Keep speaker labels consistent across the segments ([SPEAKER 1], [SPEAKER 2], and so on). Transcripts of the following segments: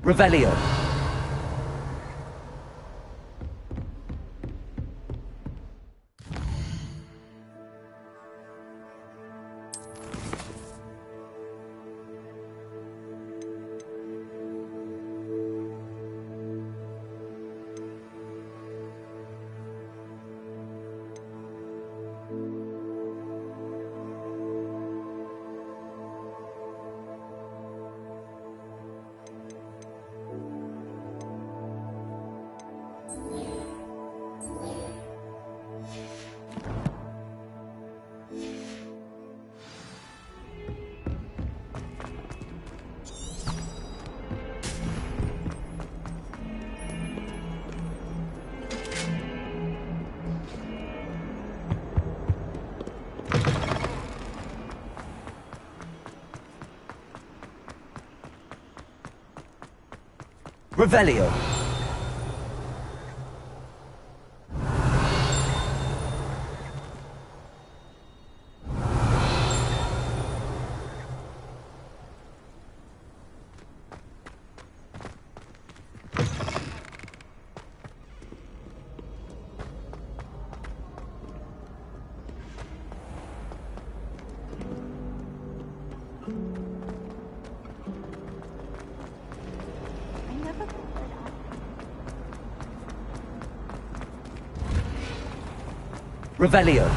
[SPEAKER 1] Revelio. Revelio. Revelio.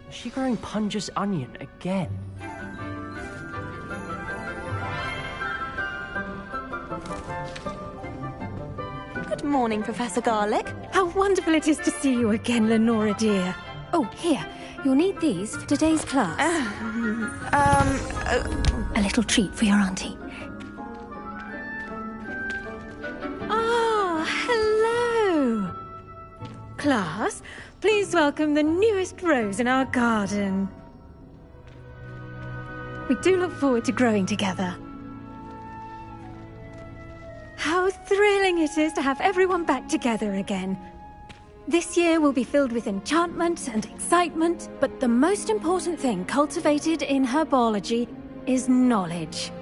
[SPEAKER 2] Is she growing Punja's onion again?
[SPEAKER 3] Good morning, Professor Garlic.
[SPEAKER 4] How wonderful it is to see you again, Lenora dear. Oh, here. You'll need these for today's class. A little treat for your auntie. Ah, hello. Class, please welcome the newest rose in our garden. We do look forward to growing together. How thrilling it is to have everyone back together again. This year will be filled with enchantment and excitement, but the most important thing cultivated in herbology is knowledge.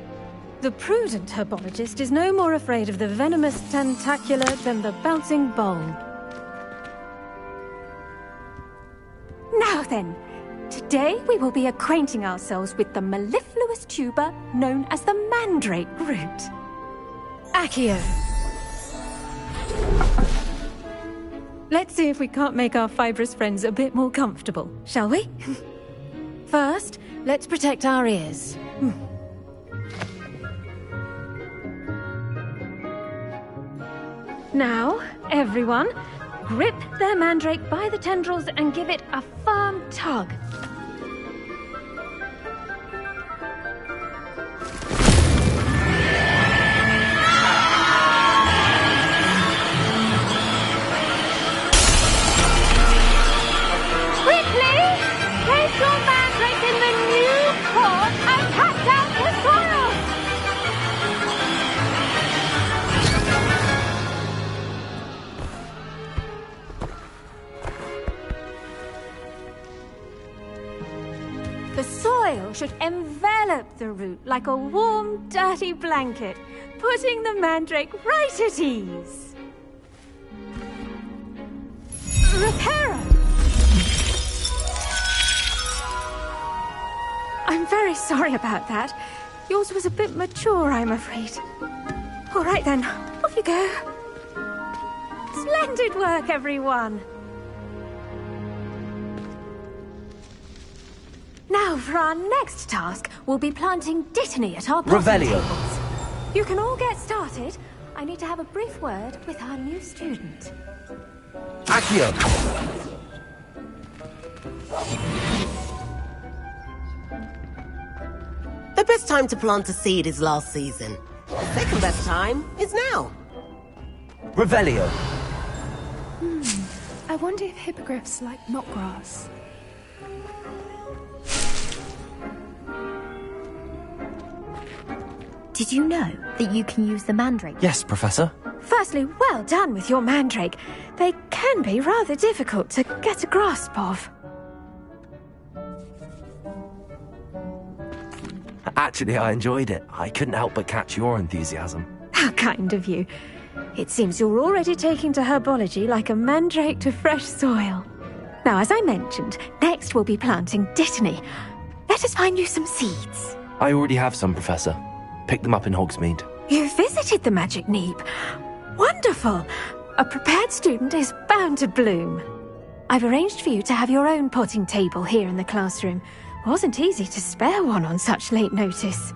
[SPEAKER 4] The prudent herbologist is no more afraid of the venomous tentacula than the bouncing bowl. Now then, today we will be acquainting ourselves with the mellifluous tuber known as the mandrake root. Accio. Let's see if we can't make our fibrous friends a bit more comfortable, shall we? First, let's protect our ears. Now, everyone, grip their mandrake by the tendrils and give it a firm tug. The soil should envelop the root like a warm, dirty blanket, putting the mandrake right at ease. Reparo! I'm very sorry about that. Yours was a bit mature, I'm afraid. All right then, off you go. Splendid work, everyone. Now, for our next task, we'll be planting dittany at our potting tables. You can all get started. I need to have a brief word with our new student.
[SPEAKER 1] Accio.
[SPEAKER 5] The best time to plant a seed is last season. The second best time is now.
[SPEAKER 1] Revelio.
[SPEAKER 6] I wonder if hippogriffs like knotgrass. Did you know that you can use the mandrake?
[SPEAKER 2] Yes, Professor.
[SPEAKER 4] Firstly, well done with your mandrake. They can be rather difficult to get a grasp of.
[SPEAKER 2] Actually, I enjoyed it. I couldn't help but catch your enthusiasm.
[SPEAKER 4] How kind of you. It seems you're already taking to herbology like a mandrake to fresh soil. Now, as I mentioned, next we'll be planting Dittany. Let us find you some seeds.
[SPEAKER 2] I already have some, Professor. Picked them up in Hogsmeade.
[SPEAKER 4] You visited the Magic Neep. Wonderful! A prepared student is bound to bloom. I've arranged for you to have your own potting table here in the classroom. Wasn't easy to spare one on such late notice.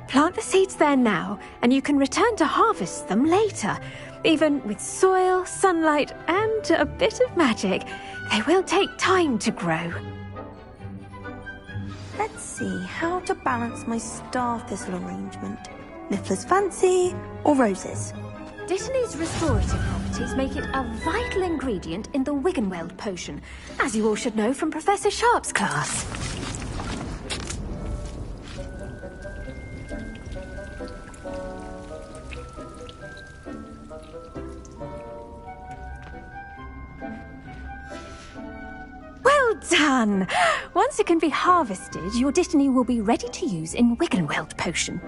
[SPEAKER 4] Plant the seeds there now, and you can return to harvest them later. Even with soil, sunlight, and a bit of magic, they will take time to grow.
[SPEAKER 3] Let's see how to balance my star thistle arrangement. Niffler's Fancy or Roses?
[SPEAKER 4] Dittany's restorative properties make it a vital ingredient in the Wiggenweld potion, as you all should know from Professor Sharp's class. Well done! Once it can be harvested, your Dittany will be ready to use in Wiggenweld potion.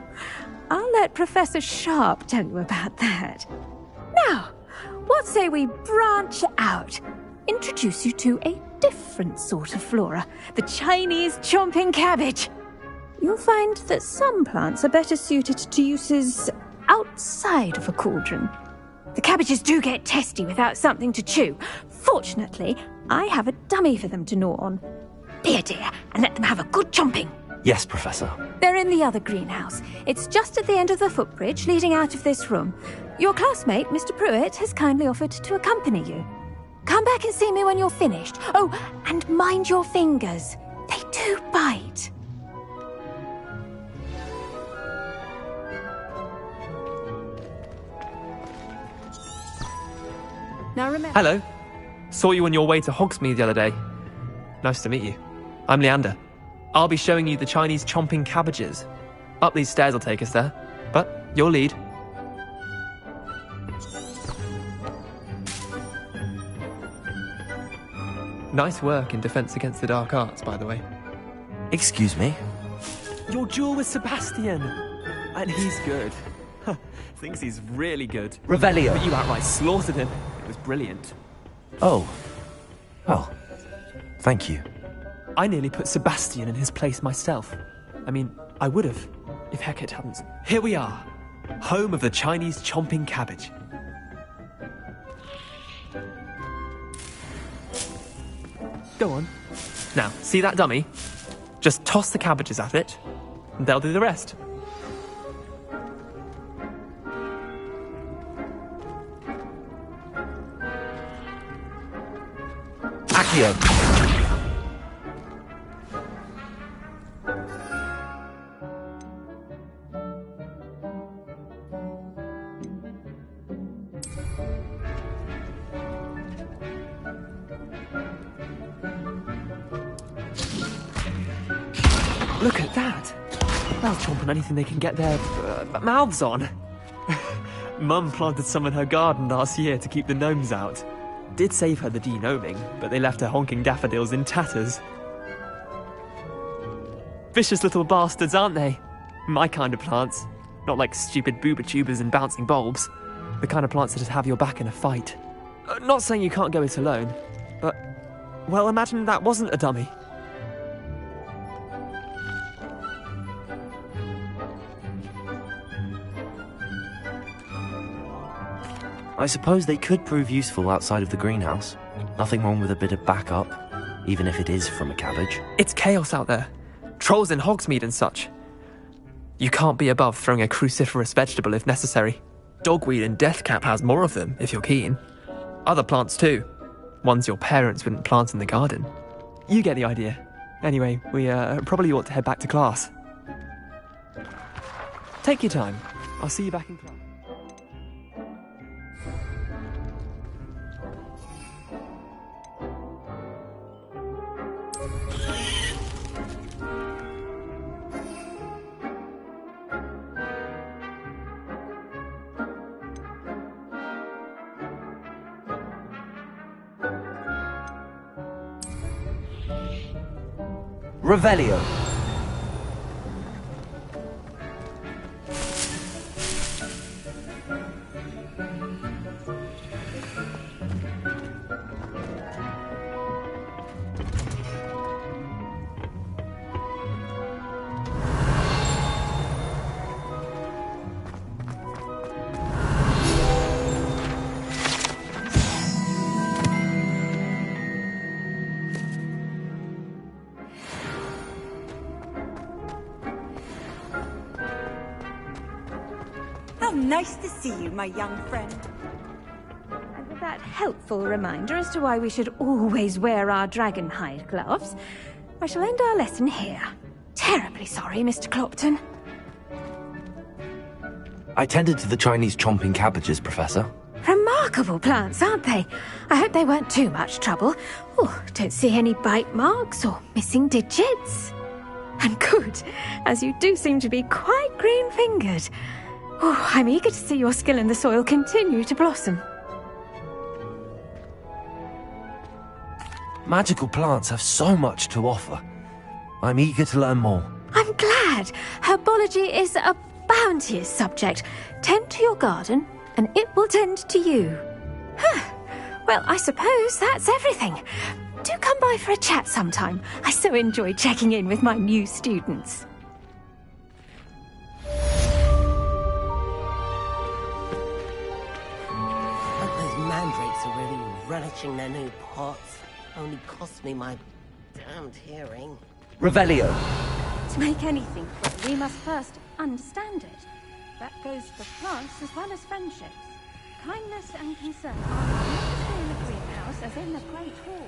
[SPEAKER 4] I'll let Professor Sharp tell you about that. Now, what say we branch out? Introduce you to a different sort of flora, the Chinese chomping cabbage. You'll find that some plants are better suited to uses outside of a cauldron. The cabbages do get testy without something to chew. Fortunately, I have a dummy for them to gnaw on. Be a dear and let them have a good chomping.
[SPEAKER 2] Yes, Professor.
[SPEAKER 4] They're in the other greenhouse. It's just at the end of the footbridge leading out of this room. Your classmate, Mr. Pruitt, has kindly offered to accompany you. Come back and see me when you're finished. Oh, and mind your fingers. They do bite. Now remember...
[SPEAKER 7] Hello. Saw you on your way to Hogsmeade the other day. Nice to meet you. I'm Leander. I'll be showing you the Chinese chomping cabbages. Up these stairs will take us there. But your lead. Nice work in Defense Against the Dark Arts, by the way.
[SPEAKER 2] Excuse me?
[SPEAKER 7] Your duel with Sebastian! And he's good. Thinks he's really good.
[SPEAKER 1] Revelio.
[SPEAKER 7] But you outright slaughtered him. It was brilliant.
[SPEAKER 2] Oh. Well, thank you.
[SPEAKER 7] I nearly put Sebastian in his place myself. I mean, I would have, if Hecate hadn't. Here we are, home of the Chinese chomping cabbage. Go on. Now, see that dummy? Just toss the cabbages at it, and they'll do the rest.
[SPEAKER 1] Accio.
[SPEAKER 7] Look at that! They'll chomp on anything they can get their mouths on. Mum planted some in her garden last year to keep the gnomes out. Did save her the de-gnoming, but they left her honking daffodils in tatters. Vicious little bastards, aren't they? My kind of plants. Not like stupid booba tubers and bouncing bulbs. The kind of plants that just have your back in a fight. Not saying you can't go it alone, but... well, imagine that wasn't a dummy.
[SPEAKER 2] I suppose they could prove useful outside of the greenhouse. Nothing wrong with a bit of backup, even if it is from a cabbage.
[SPEAKER 7] It's chaos out there. Trolls in Hogsmeade and such. You can't be above throwing a cruciferous vegetable if necessary. Dogweed and deathcap has more of them, if you're keen. Other plants too. Ones your parents wouldn't plant in the garden. You get the idea. Anyway, we probably ought to head back to class. Take your time. I'll see you back in class.
[SPEAKER 1] Revelio.
[SPEAKER 8] How nice to see you, my young friend.
[SPEAKER 4] And with that helpful reminder as to why we should always wear our dragon hide gloves, I shall end our lesson here. Terribly sorry, Mr. Clopton.
[SPEAKER 2] I tended to the Chinese chomping cabbages, Professor.
[SPEAKER 4] Remarkable plants, aren't they? I hope they weren't too much trouble. Oh, don't see any bite marks or missing digits. And good, as you do seem to be quite green-fingered. Oh, I'm eager to see your skill in the soil continue to blossom.
[SPEAKER 2] Magical plants have so much to offer. I'm eager to learn more.
[SPEAKER 4] I'm glad. Herbology is a bounteous subject. Tend to your garden, and it will tend to you. Huh. Well, I suppose that's everything. Do come by for a chat sometime. I so enjoy checking in with my new students.
[SPEAKER 5] Those mandrakes are really relishing their new pots. Only cost me my damned hearing.
[SPEAKER 1] Revelio.
[SPEAKER 4] To make anything grow, we must first understand it. That goes for plants as well as friendships. Kindness and concern are as necessary in the greenhouse as in the Great Hall.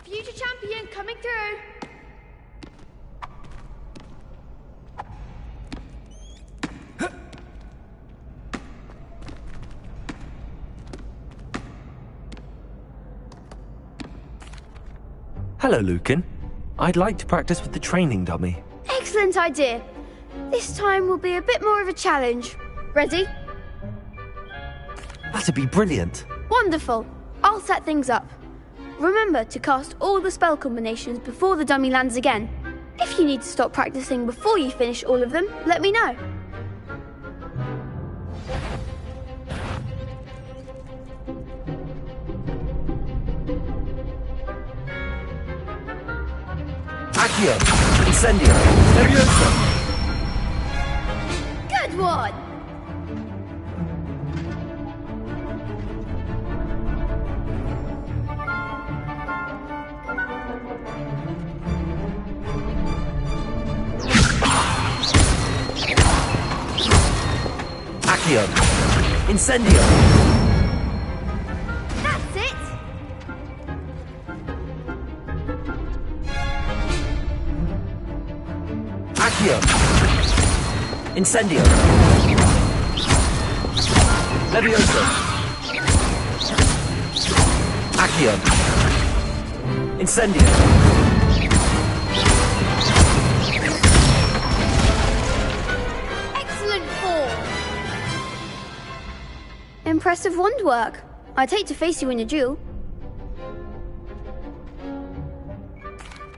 [SPEAKER 9] Future champion coming through.
[SPEAKER 2] Hello, Lucan. I'd like to practice with the training dummy.
[SPEAKER 9] Excellent idea. This time will be a bit more of a challenge. Ready?
[SPEAKER 2] That'd be brilliant.
[SPEAKER 9] Wonderful. I'll set things up. Remember to cast all the spell combinations before the dummy lands again. If you need to stop practicing before you finish all of them, let me know.
[SPEAKER 1] Accio! Incendio! Leviosa!
[SPEAKER 9] Good one!
[SPEAKER 1] Accio! Incendio!
[SPEAKER 9] That's it!
[SPEAKER 1] Accio! Incendio! Leviosa! Accio! Incendio!
[SPEAKER 9] Excellent form! Impressive wand work. I'd hate to face you in a duel.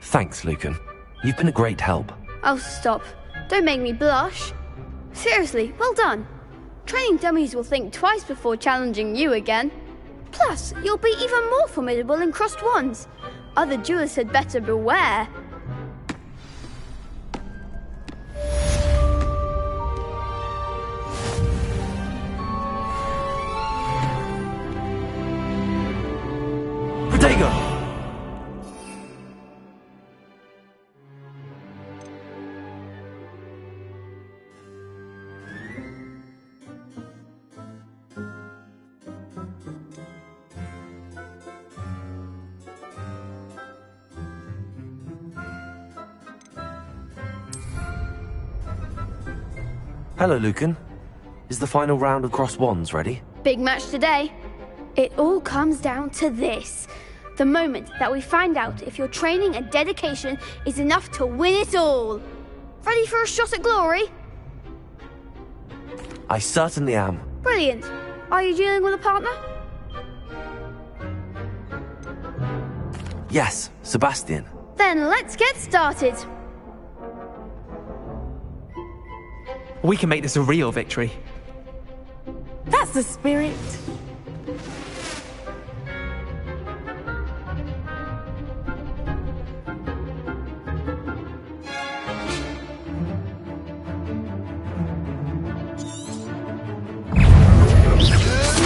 [SPEAKER 2] Thanks, Lucan. You've been a great help.
[SPEAKER 9] Oh, stop. Don't make me blush. Seriously, well done. Training dummies will think twice before challenging you again. Plus, you'll be even more formidable in crossed wands. Other duelists had better beware.
[SPEAKER 1] Protego!
[SPEAKER 2] Hello, Lucan. Is the final round of cross wands ready?
[SPEAKER 9] Big match today. It all comes down to this. The moment that we find out if your training and dedication is enough to win it all. Ready for a shot at glory?
[SPEAKER 2] I certainly am.
[SPEAKER 9] Brilliant. Are you dealing with a partner?
[SPEAKER 2] Yes, Sebastian.
[SPEAKER 9] Then let's get started.
[SPEAKER 7] We can make this a real victory.
[SPEAKER 8] That's the spirit.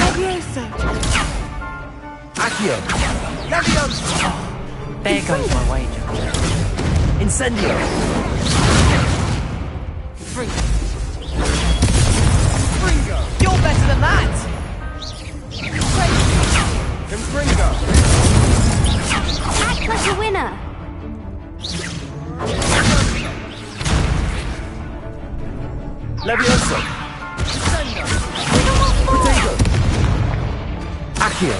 [SPEAKER 8] Leviosa.
[SPEAKER 1] Accio! Leviosa!
[SPEAKER 10] There goes my wager.
[SPEAKER 1] Incendio!
[SPEAKER 10] You're better than that!
[SPEAKER 1] Confringo!
[SPEAKER 9] Act like a winner.
[SPEAKER 1] Leviosa! Protego! Accio!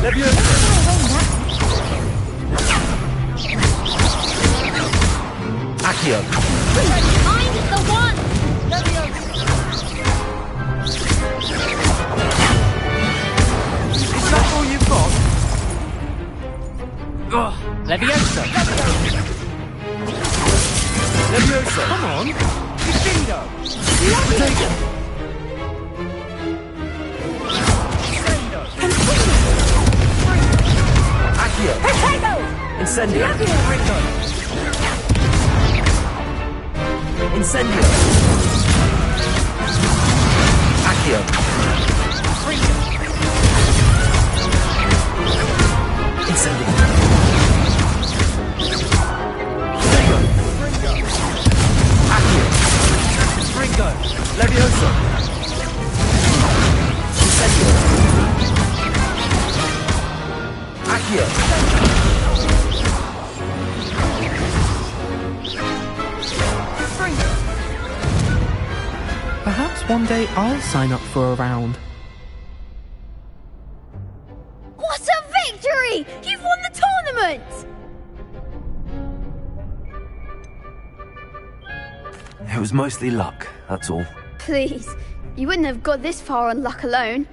[SPEAKER 1] Leviosa! Accio!
[SPEAKER 9] I'm the one.
[SPEAKER 1] Is that all you've got?
[SPEAKER 10] Leviosa!
[SPEAKER 1] Leviosa!
[SPEAKER 10] Come on!
[SPEAKER 1] Defendo! Protego! Accio! Incendio! Incendio! Accio!
[SPEAKER 7] one day I'll sign up for a round.
[SPEAKER 9] What a victory! You've won the tournament!
[SPEAKER 2] It was mostly luck, that's all.
[SPEAKER 9] Please, you wouldn't have got this far on luck alone.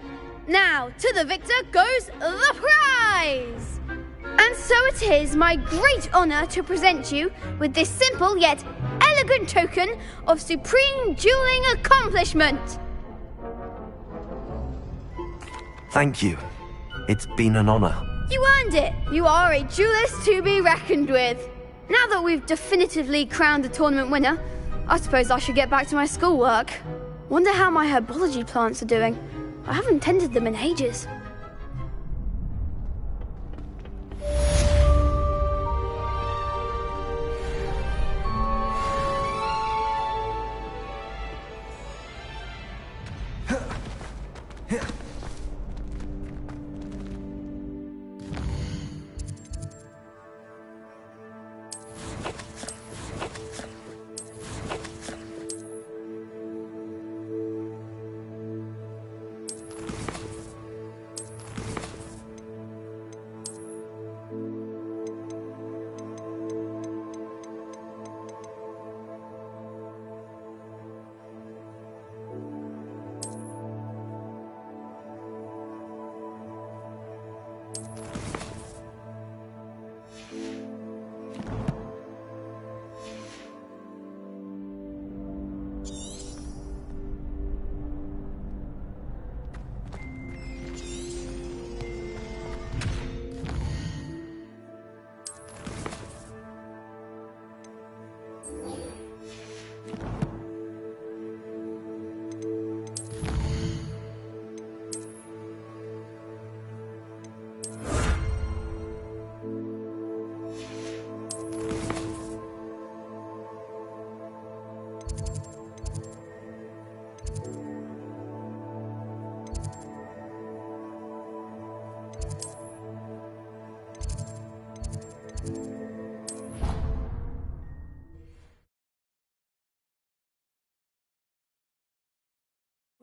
[SPEAKER 9] Now, to the victor goes the prize! And so it is my great honour to present you with this simple yet elegant token of supreme dueling accomplishment.
[SPEAKER 2] Thank you. It's been an honour.
[SPEAKER 9] You earned it. You are a duelist to be reckoned with. Now that we've definitively crowned the tournament winner, I suppose I should get back to my schoolwork. Wonder how my herbology plants are doing. I haven't tended them in ages.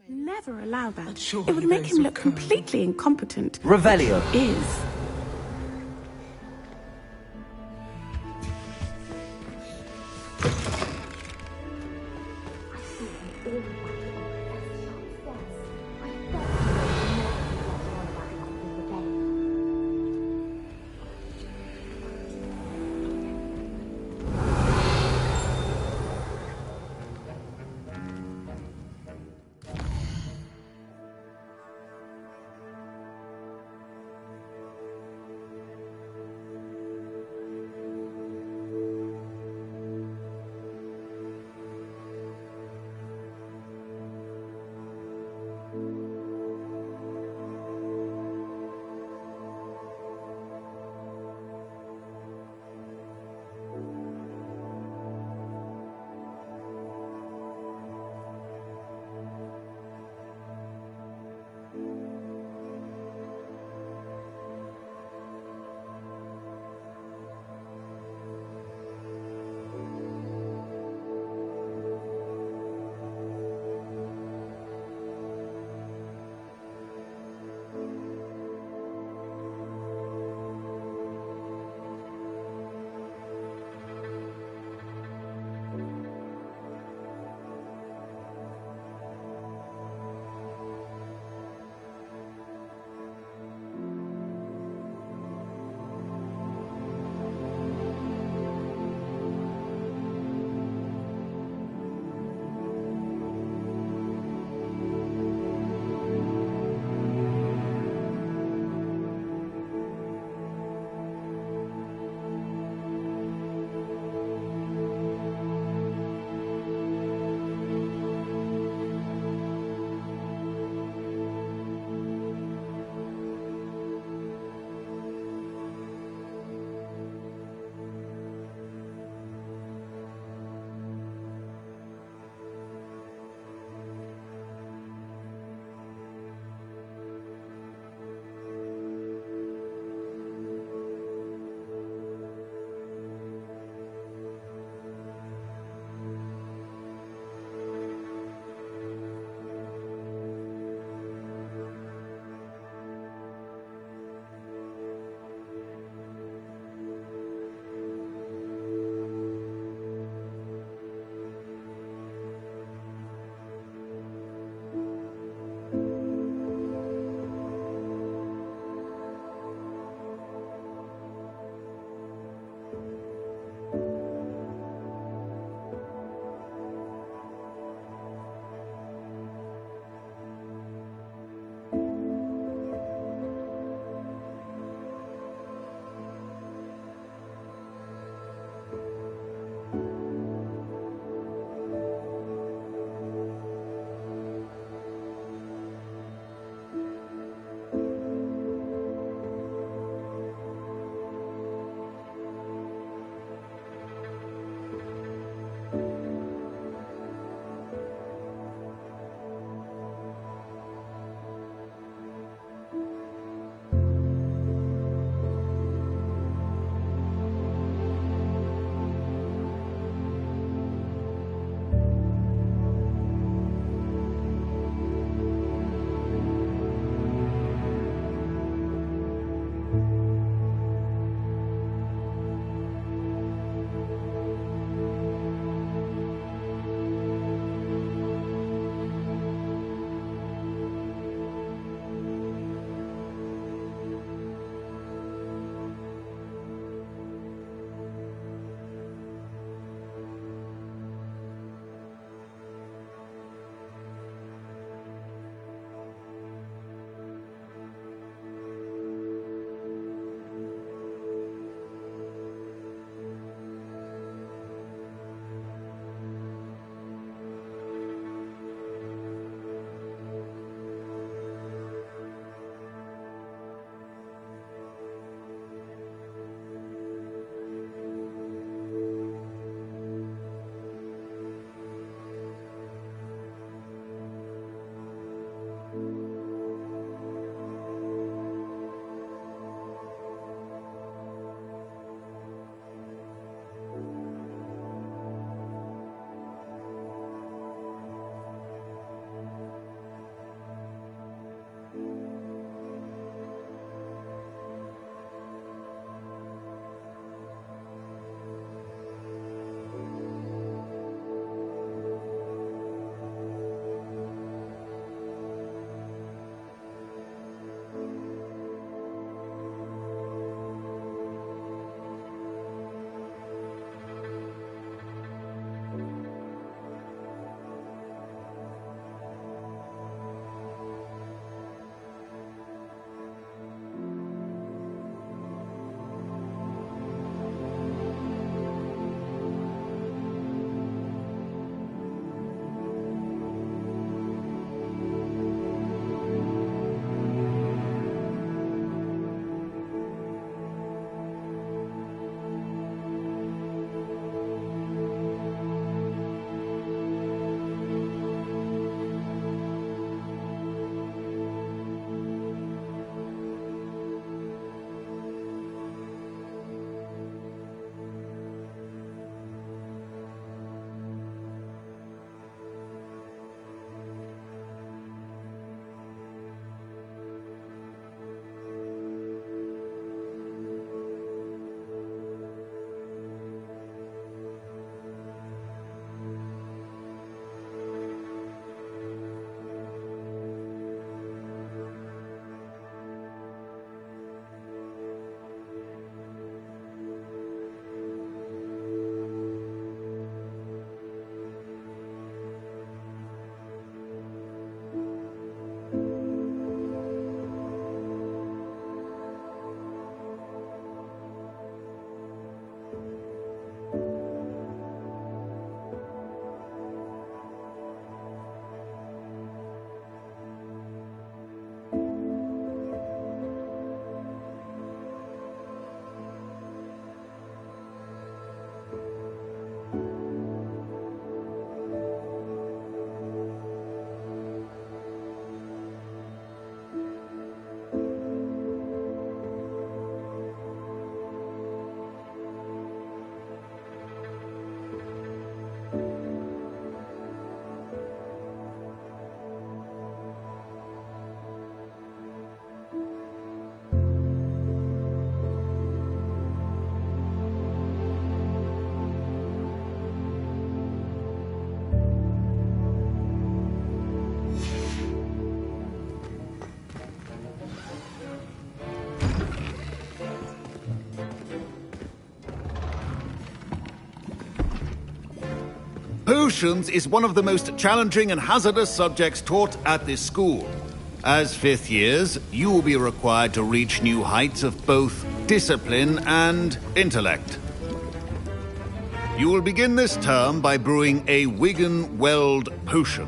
[SPEAKER 8] Never allow that. It would make him look completely incompetent.
[SPEAKER 1] Revelio.
[SPEAKER 8] Is.
[SPEAKER 11] Potions is one of the most challenging and hazardous subjects taught at this school. As fifth years, you will be required to reach new heights of both discipline and intellect. You will begin this term by brewing a Wigan-Weld potion.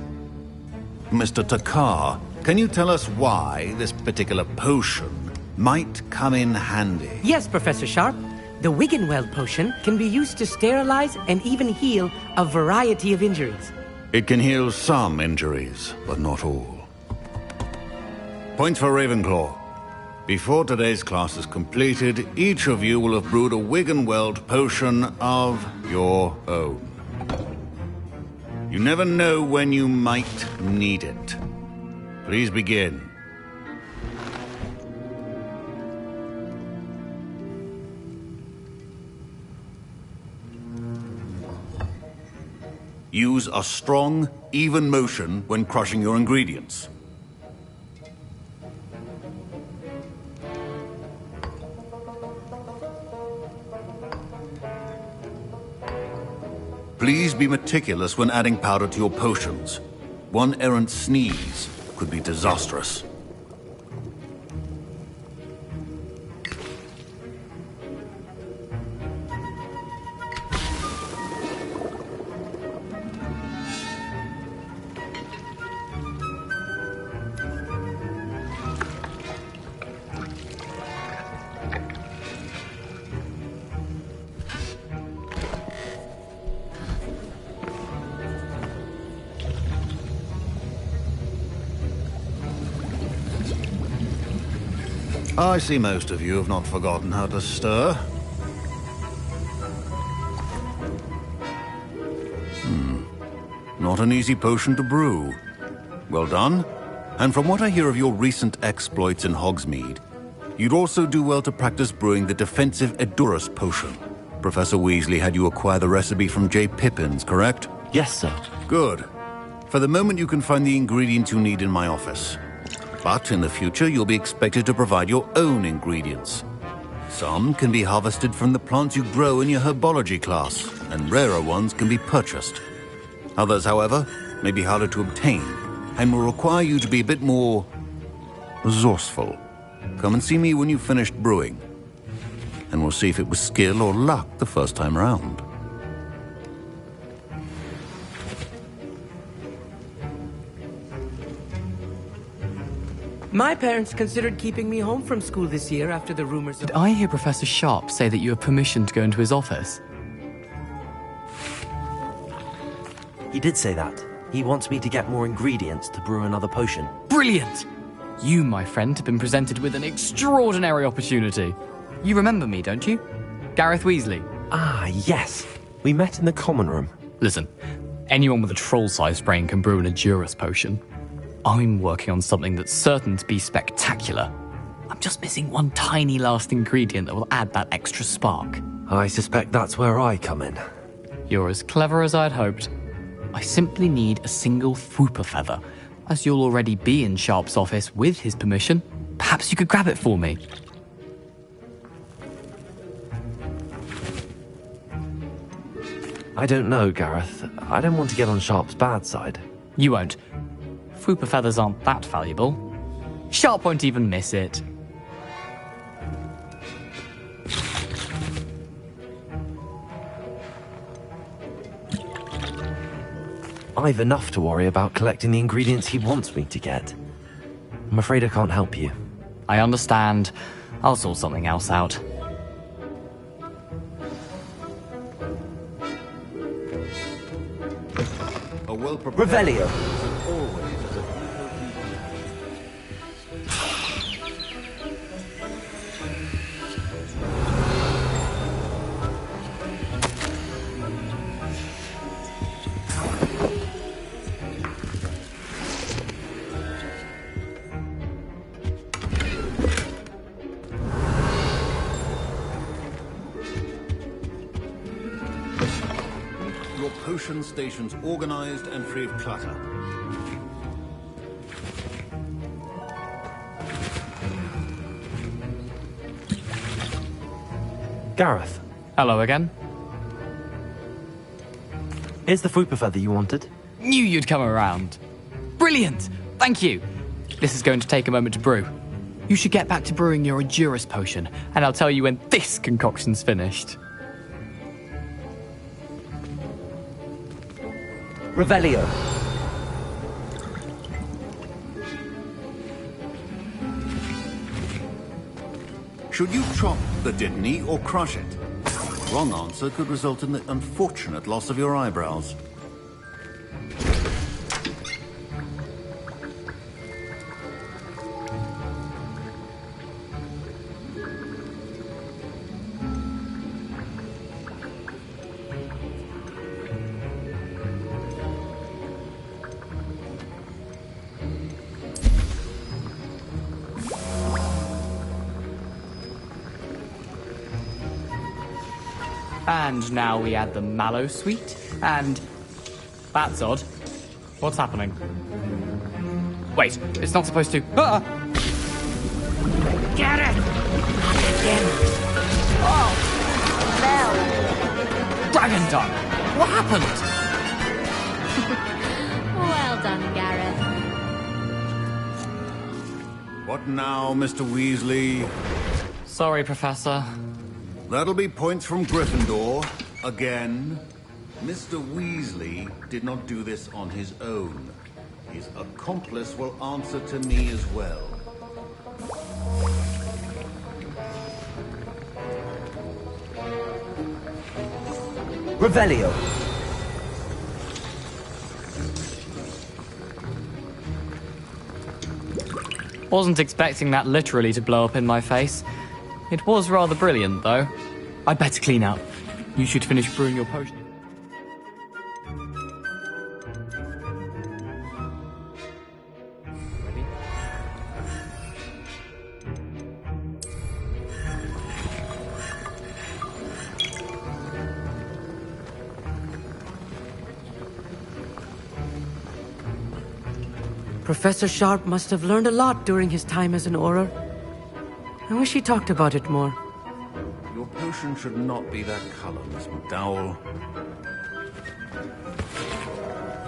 [SPEAKER 11] Mr. Takar, can you tell us why this particular potion might come in handy?
[SPEAKER 10] Yes, Professor Sharp. The Wigan-Weld potion can be used to sterilize and even heal a variety of injuries.
[SPEAKER 11] It can heal some injuries, but not all. Points for Ravenclaw. Before today's class is completed, each of you will have brewed a Wigan-Weld potion of your own. You never know when you might need it. Please begin. Use a strong, even motion when crushing your ingredients. Please be meticulous when adding powder to your potions. One errant sneeze could be disastrous. I see most of you have not forgotten how to stir. Not an easy potion to brew. Well done. And from what I hear of your recent exploits in Hogsmeade, you'd also do well to practice brewing the defensive Edurus potion. Professor Weasley had you acquire the recipe from J. Pippins, correct?
[SPEAKER 2] Yes, sir.
[SPEAKER 11] Good. For the moment, you can find the ingredients you need in my office. But in the future, you'll be expected to provide your own ingredients. Some can be harvested from the plants you grow in your herbology class, and rarer ones can be purchased. Others, however, may be harder to obtain, and will require you to be a bit more resourceful. Come and see me when you've finished brewing, and we'll see if it was skill or luck the first time round.
[SPEAKER 10] My parents considered keeping me home from school this year after the rumors of...
[SPEAKER 12] Did I hear Professor Sharp say that you have permission to go into his office?
[SPEAKER 2] He did say that. He wants me to get more ingredients to brew another potion.
[SPEAKER 12] Brilliant! You, my friend, have been presented with an extraordinary opportunity. You remember me, don't you? Gareth Weasley.
[SPEAKER 2] Ah, yes. We met in the common room.
[SPEAKER 12] Listen, anyone with a troll-sized brain can brew an Edurus potion. I'm working on something that's certain to be spectacular. I'm just missing one tiny last ingredient that will add that extra spark.
[SPEAKER 2] I suspect that's where I come in.
[SPEAKER 12] You're as clever as I'd hoped. I simply need a single Fwooper feather. As you'll already be in Sharp's office with his permission, perhaps you could grab it for me.
[SPEAKER 2] I don't know, Gareth. I don't want to get on Sharp's bad side.
[SPEAKER 12] You won't. Fwooper feathers aren't that valuable. Sharp won't even miss it.
[SPEAKER 2] I've enough to worry about collecting the ingredients he wants me to get. I'm afraid I can't help you.
[SPEAKER 12] I understand. I'll sort something else out.
[SPEAKER 11] A well-prepared
[SPEAKER 1] Revelio.
[SPEAKER 11] is always as a Your potion station's organized and free of clutter.
[SPEAKER 2] Gareth.
[SPEAKER 12] Hello again.
[SPEAKER 2] Here's the fruit feather you wanted.
[SPEAKER 12] Knew you'd come around. Brilliant! Thank you. This is going to take a moment to brew. You should get back to brewing your Endurus potion, and I'll tell you when this concoction's finished.
[SPEAKER 2] Revelio.
[SPEAKER 11] Should you chop the Dittany or crush it? Wrong answer could result in the unfortunate loss of your eyebrows.
[SPEAKER 12] And now we add the mallow sweet, and... That's odd. What's happening? Wait, it's not supposed to... Ah!
[SPEAKER 5] Get it! Again. Oh! Mel!
[SPEAKER 12] Dragon Tongue! What happened?
[SPEAKER 13] Well done, Gareth.
[SPEAKER 11] What now, Mr. Weasley?
[SPEAKER 12] Sorry, Professor.
[SPEAKER 11] That'll be points from Gryffindor. Again. Mr. Weasley did not do this on his own. His accomplice will answer to me as well.
[SPEAKER 2] Revelio.
[SPEAKER 12] Wasn't expecting that literally to blow up in my face. It was rather brilliant, though. I'd better clean up. You should finish brewing your potion. Ready?
[SPEAKER 10] Professor Sharp must have learned a lot during his time as an Auror. I wish he talked about it more.
[SPEAKER 11] Your potion should not be that color, Miss McDowell.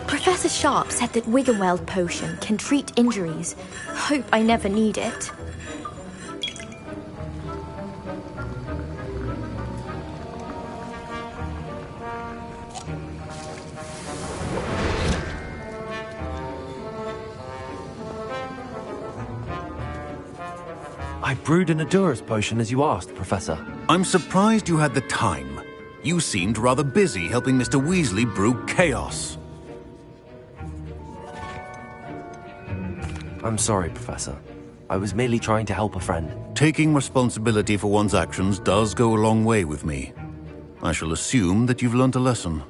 [SPEAKER 6] Professor Sharp said that Wiggenweld potion can treat injuries. Hope I never need it.
[SPEAKER 2] I brewed an Endurus potion as you asked, Professor.
[SPEAKER 11] I'm surprised you had the time. You seemed rather busy helping Mr. Weasley brew chaos.
[SPEAKER 2] I'm sorry, Professor. I was merely trying to help a friend.
[SPEAKER 11] Taking responsibility for one's actions does go a long way with me. I shall assume that you've learnt a lesson.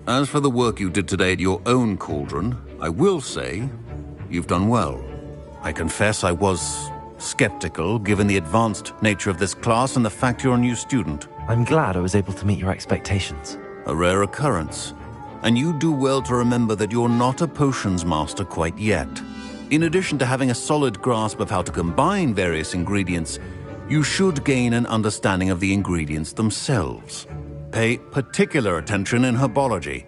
[SPEAKER 11] As for the work you did today at your own cauldron, I will say you've done well. I confess I was skeptical, given the advanced nature of this class and the fact you're a new student.
[SPEAKER 2] I'm glad I was able to meet your expectations.
[SPEAKER 11] A rare occurrence. And you do well to remember that you're not a potions master quite yet. In addition to having a solid grasp of how to combine various ingredients, you should gain an understanding of the ingredients themselves. Pay particular attention in herbology.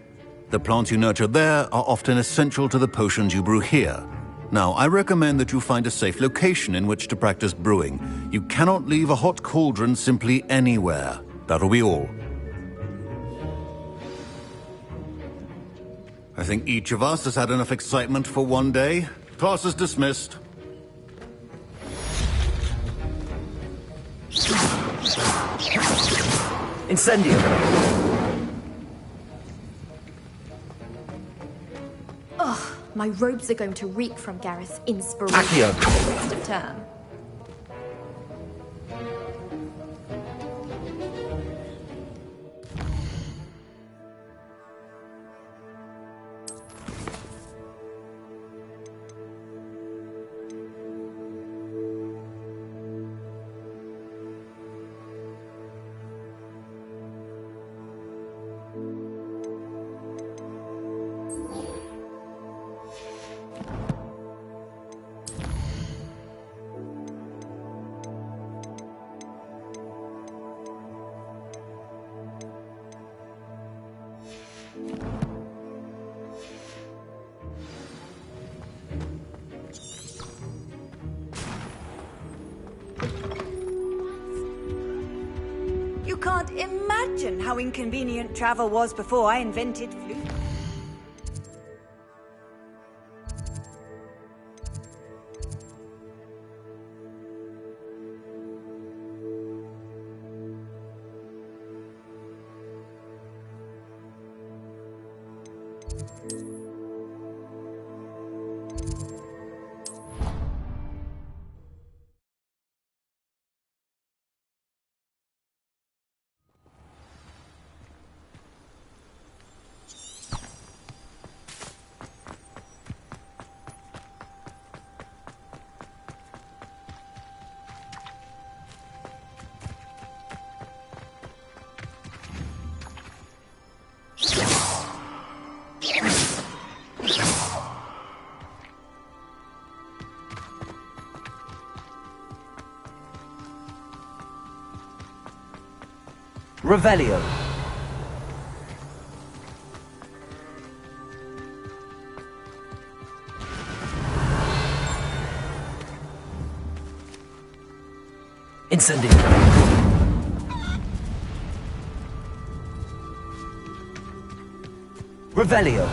[SPEAKER 11] The plants you nurture there are often essential to the potions you brew here. Now, I recommend that you find a safe location in which to practice brewing. You cannot leave a hot cauldron simply anywhere. That'll be all. I think each of us has had enough excitement for one day. Class is dismissed.
[SPEAKER 2] Incendio!
[SPEAKER 6] Ugh, my robes are going to reek from Gareth's inspiration
[SPEAKER 2] Accio.
[SPEAKER 6] for the rest of term.
[SPEAKER 14] can't imagine how inconvenient travel was before I invented flute.
[SPEAKER 1] Revelio. Incendio. Revelio.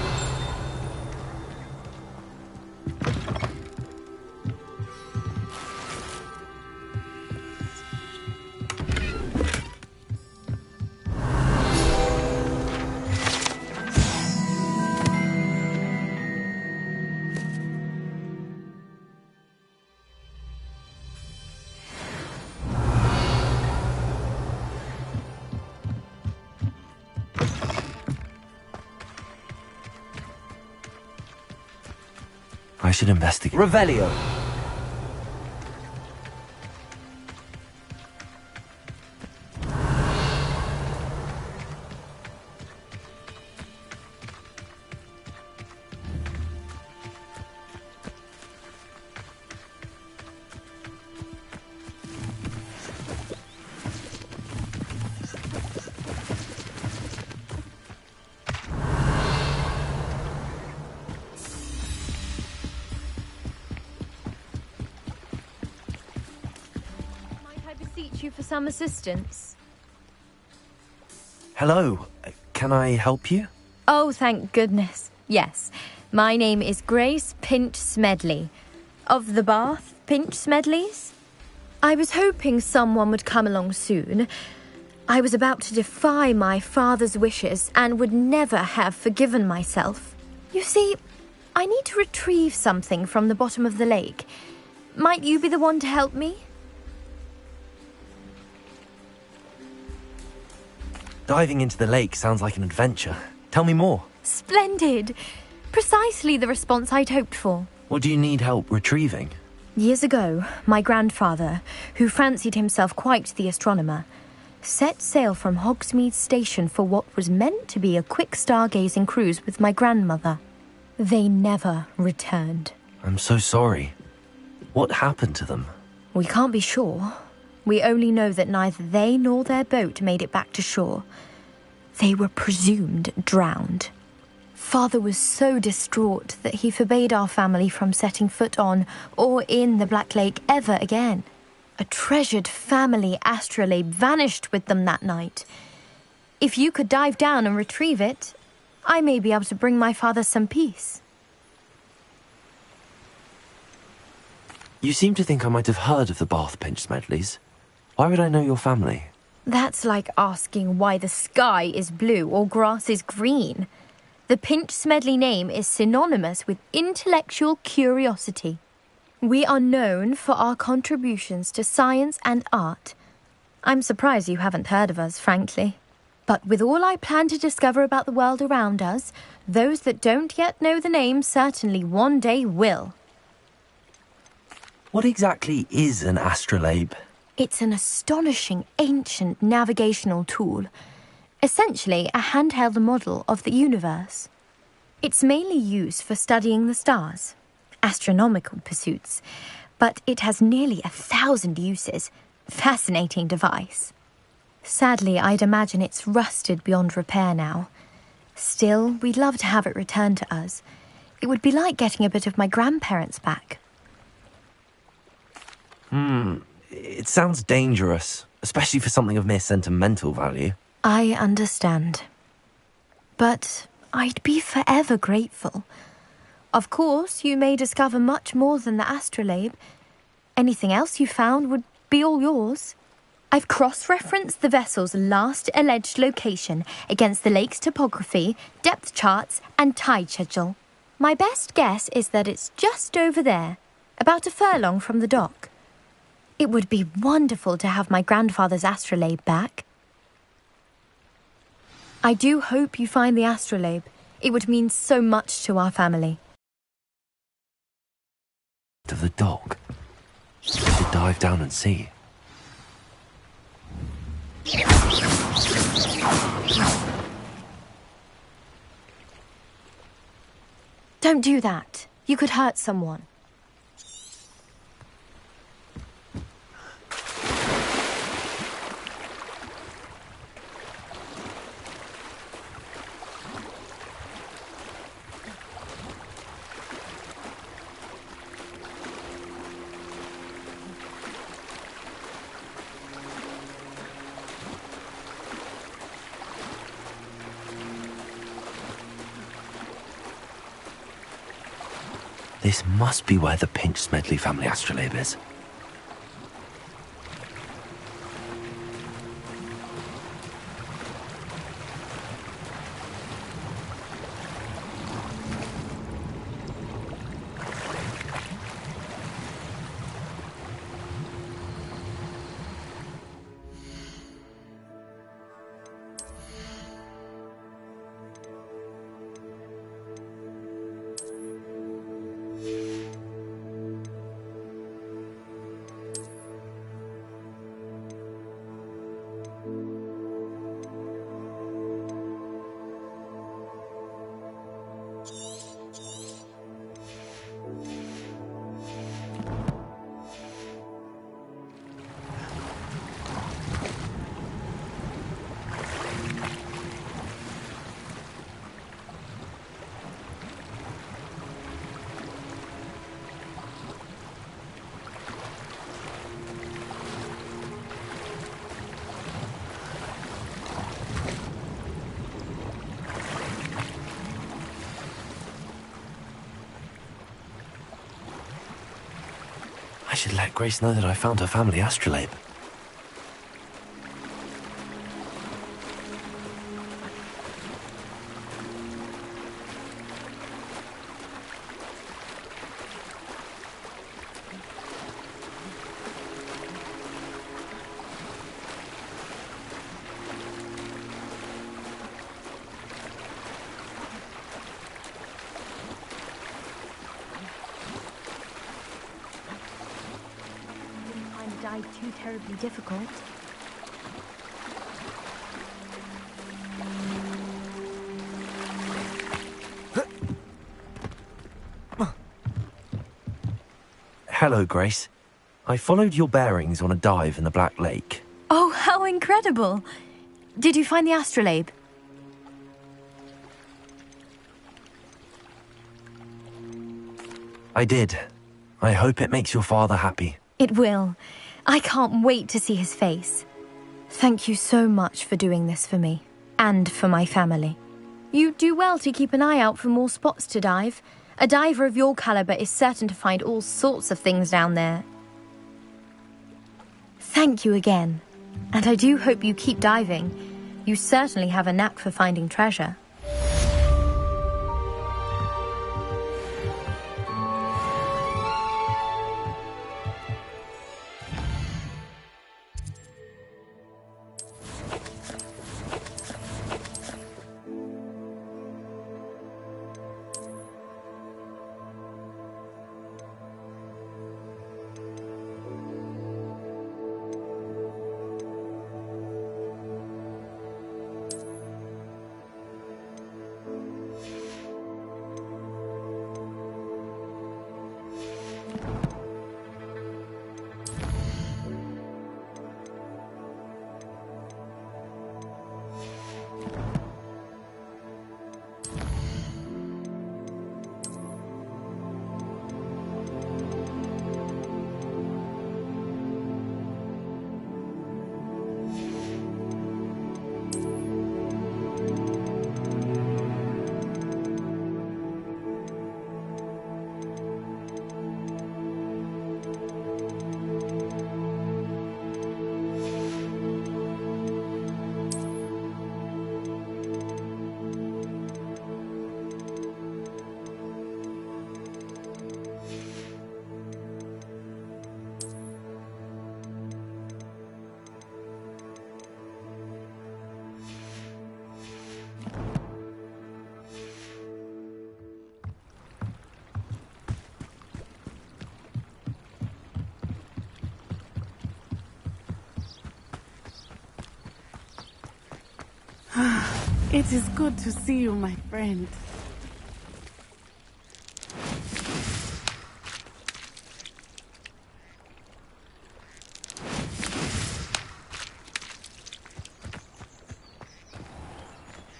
[SPEAKER 2] I should investigate.
[SPEAKER 1] Revelio.
[SPEAKER 13] You for some assistance?
[SPEAKER 2] Hello, can I help you?
[SPEAKER 6] Oh, thank goodness. Yes. My name is Grace Pinch Smedley. Of the Bath Pinch Smedleys? I was hoping someone would come along soon. I was about to defy my father's wishes and would never have forgiven myself. You see, I need to retrieve something from the bottom of the lake. Might you be the one to help me?
[SPEAKER 2] Diving into the lake sounds like an adventure. Tell me more.
[SPEAKER 6] Splendid. Precisely the response I'd hoped for.
[SPEAKER 2] What do you need help retrieving?
[SPEAKER 6] Years ago, my grandfather, who fancied himself quite the astronomer, set sail from Hogsmeade Station for what was meant to be a quick stargazing cruise with my grandmother. They never returned.
[SPEAKER 2] I'm so sorry. What happened to them?
[SPEAKER 6] We can't be sure. We only know that neither they nor their boat made it back to shore. They were presumed drowned. Father was so distraught that he forbade our family from setting foot on or in the Black Lake ever again. A treasured family astrolabe vanished with them that night. If you could dive down and retrieve it, I may be able to bring my father some peace.
[SPEAKER 2] You seem to think I might have heard of the Bath Pinch Smedleys. Why would I know your family?
[SPEAKER 6] That's like asking why the sky is blue or grass is green. The Pinch Smedley name is synonymous with intellectual curiosity. We are known for our contributions to science and art. I'm surprised you haven't heard of us, frankly. But with all I plan to discover about the world around us, those that don't yet know the name certainly one day will.
[SPEAKER 2] What exactly is an astrolabe?
[SPEAKER 6] It's an astonishing ancient navigational tool, essentially a handheld model of the universe. It's mainly used for studying the stars, astronomical pursuits, but it has nearly 1,000 uses. Fascinating device. Sadly, I'd imagine it's rusted beyond repair now. Still, we'd love to have it returned to us. It would be like getting a bit of my grandparents back.
[SPEAKER 2] It sounds dangerous. especially for something of mere sentimental value.
[SPEAKER 6] I understand. But I'd be forever grateful. Of course, you may discover much more than the astrolabe. Anything else you found would be all yours. I've cross-referenced the vessel's last alleged location against the lake's topography, depth charts, and tide schedule. My best guess is that it's just over there, about a furlong from the dock. It would be wonderful to have my grandfather's astrolabe back. I do hope you find the astrolabe. It would mean so much to our family.
[SPEAKER 2] Of the dock. We should dive down and see.
[SPEAKER 6] Don't do that. You could hurt someone.
[SPEAKER 2] This must be where the Pinch Smedley family astrolabe is. I should let Grace know that I found her family astrolabe.
[SPEAKER 6] Too terribly difficult.
[SPEAKER 2] Hello, Grace. I followed your bearings on a dive in the Black Lake.
[SPEAKER 6] Oh, how incredible! Did you find the astrolabe?
[SPEAKER 2] I did. I hope it makes your father happy.
[SPEAKER 6] It will. I can't wait to see his face. Thank you so much for doing this for me, and for my family. You do well to keep an eye out for more spots to dive. A diver of your caliber is certain to find all sorts of things down there. Thank you again, and I do hope you keep diving. You certainly have a knack for finding treasure.
[SPEAKER 8] It is good to see you, my friend.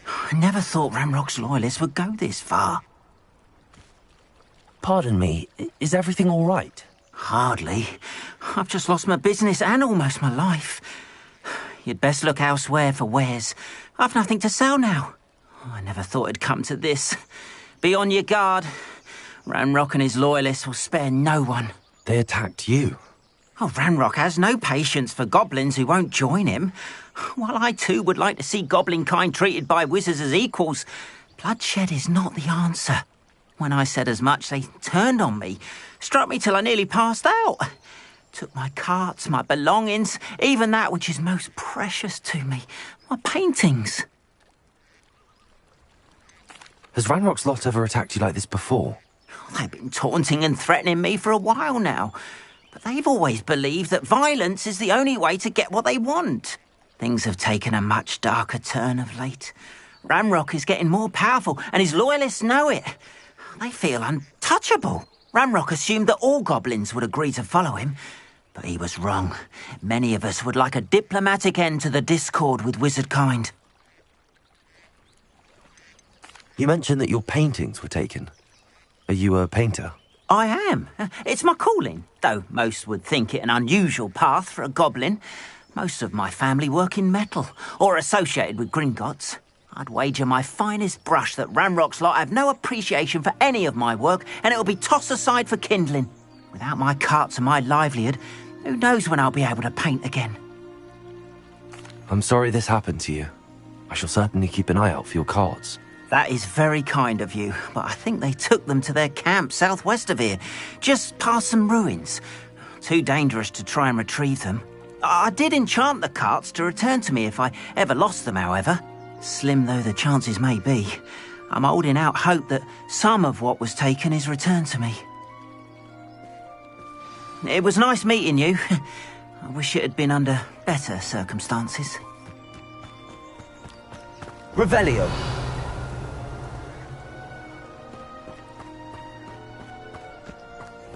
[SPEAKER 15] I never thought Ranrock's loyalists would go this far.
[SPEAKER 2] Pardon me, is everything all right?
[SPEAKER 15] Hardly. I've just lost my business and almost my life. You'd best look elsewhere for wares. I've nothing to sell now. I never thought it'd come to this. Be on your guard. Ranrock and his loyalists will spare no one.
[SPEAKER 2] They attacked you?
[SPEAKER 15] Oh, Ranrock has no patience for goblins who won't join him. While I too would like to see goblin kind treated by wizards as equals, bloodshed is not the answer. When I said as much, they turned on me, struck me till I nearly passed out. Took my carts, my belongings, even that which is most precious to me, my paintings.
[SPEAKER 2] Has Ranrock's lot ever attacked you like this before?
[SPEAKER 15] They've been taunting and threatening me for a while now, but they've always believed that violence is the only way to get what they want. Things have taken a much darker turn of late. Ranrock is getting more powerful, and his loyalists know it. They feel untouchable. Ranrock assumed that all goblins would agree to follow him, but he was wrong. Many of us would like a diplomatic end to the discord with wizard kind.
[SPEAKER 2] You mentioned that your paintings were taken. Are you a painter?
[SPEAKER 15] I am. It's my calling, though most would think it an unusual path for a goblin. Most of my family work in metal, or associated with Gringotts. I'd wager my finest brush that Ranrock's lot have no appreciation for any of my work, and it'll be tossed aside for kindling. Without my carts and my livelihood, who knows when I'll be able to paint again?
[SPEAKER 2] I'm sorry this happened to you. I shall certainly keep an eye out for your carts.
[SPEAKER 15] That is very kind of you, but I think they took them to their camp southwest of here, just past some ruins. Too dangerous to try and retrieve them. I did enchant the carts to return to me if I ever lost them, however. Slim though the chances may be, I'm holding out hope that some of what was taken is returned to me. It was nice meeting you. I wish it had been under better circumstances.
[SPEAKER 1] Revelio.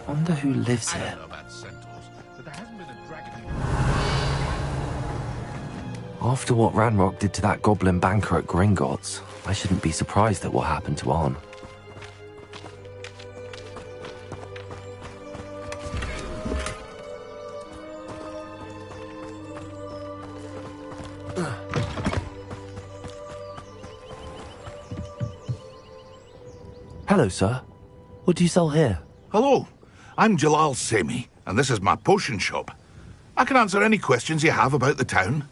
[SPEAKER 2] Wonder who lives here. After what Ranrock did to that goblin banker at Gringotts, I shouldn't be surprised at what happened to Arn. Hello, sir. What do you sell here?
[SPEAKER 16] Hello, I'm Jalal Semi, and this is my potion shop. I can answer any questions you have about the town.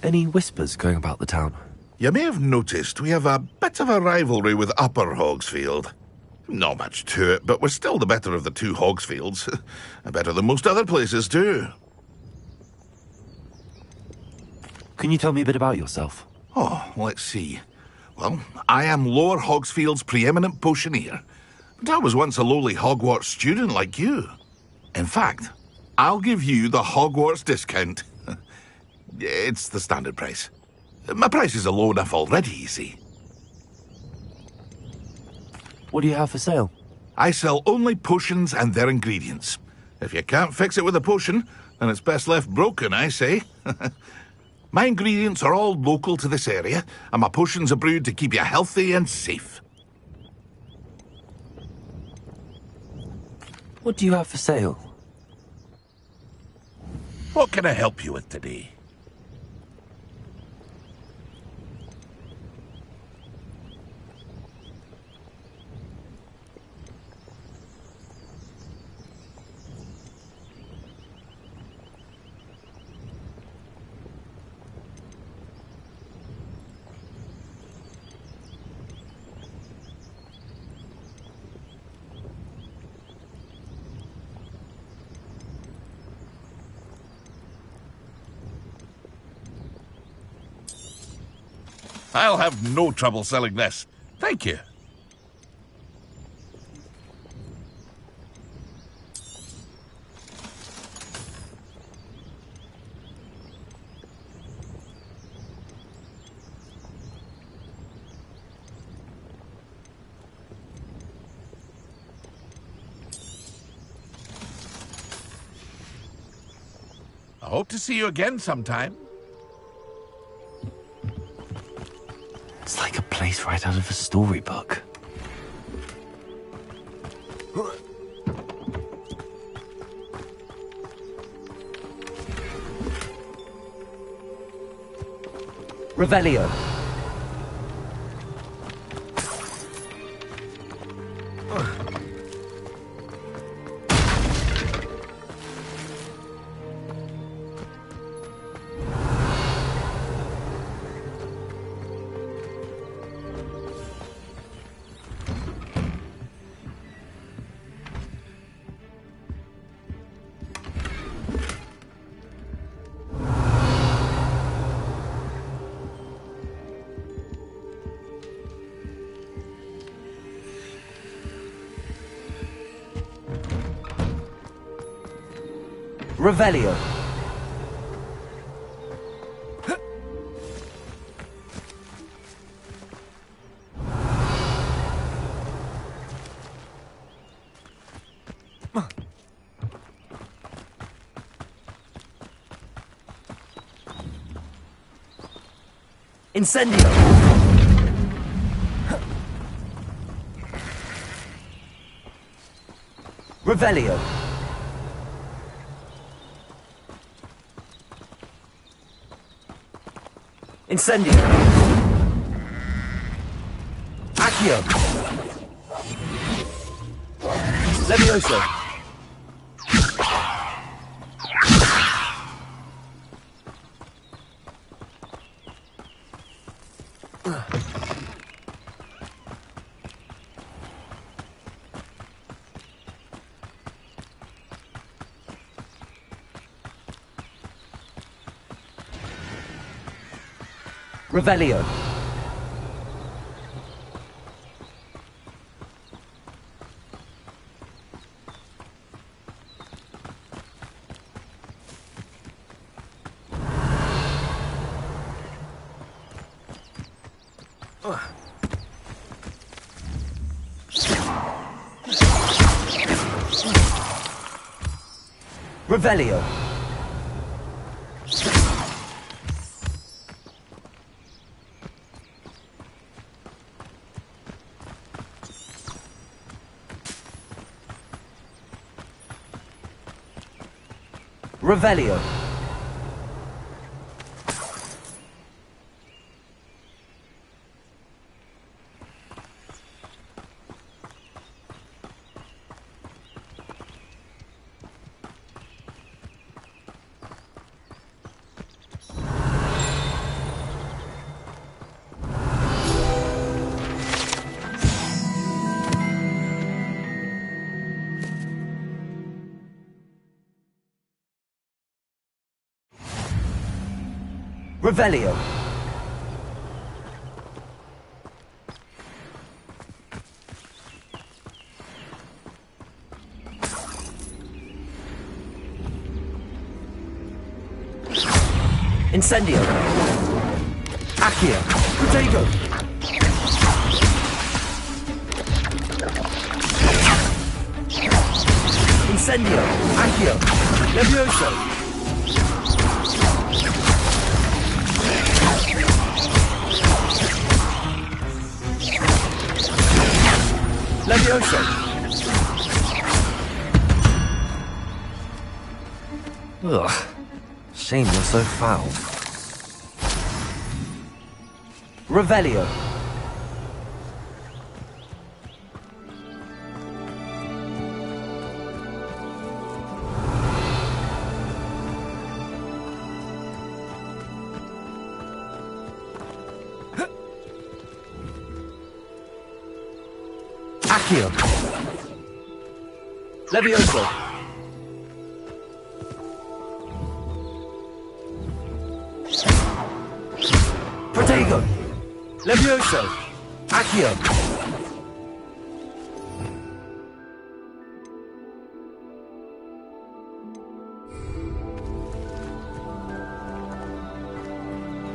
[SPEAKER 2] Any whispers going about the town?
[SPEAKER 16] You may have noticed we have a bit of a rivalry with Upper Hogsfield. Not much to it, but we're still the better of the two Hogsfields. Better than most other places, too.
[SPEAKER 2] Can you tell me a bit about yourself?
[SPEAKER 16] Oh, let's see. Well, I am Lower Hogsfield's preeminent potioneer, but I was once a lowly Hogwarts student like you. In fact, I'll give you the Hogwarts discount. It's the standard price. My prices are low enough already, you see.
[SPEAKER 2] What do you have for sale?
[SPEAKER 16] I sell only potions and their ingredients. If you can't fix it with a potion, then it's best left broken, I say. My ingredients are all local to this area, and my potions are brewed to keep you healthy and safe.
[SPEAKER 2] What do you have for sale?
[SPEAKER 16] What can I help you with today? I'll have no trouble selling this. Thank you. I hope to see you again sometime.
[SPEAKER 2] It's like a place right out of a storybook.
[SPEAKER 1] Revelio. Revelio. Incendio. Revelio. Incendio. Accio. Levioso. Revelio. Revelio. Revelio. Revelio. Incendio. Accio. Protego. Incendio. Accio. Levioso. Levioso.
[SPEAKER 2] Ugh. Shame you're so foul.
[SPEAKER 1] Revelio. Accio. Levioso. Protego. Levioso. Accio.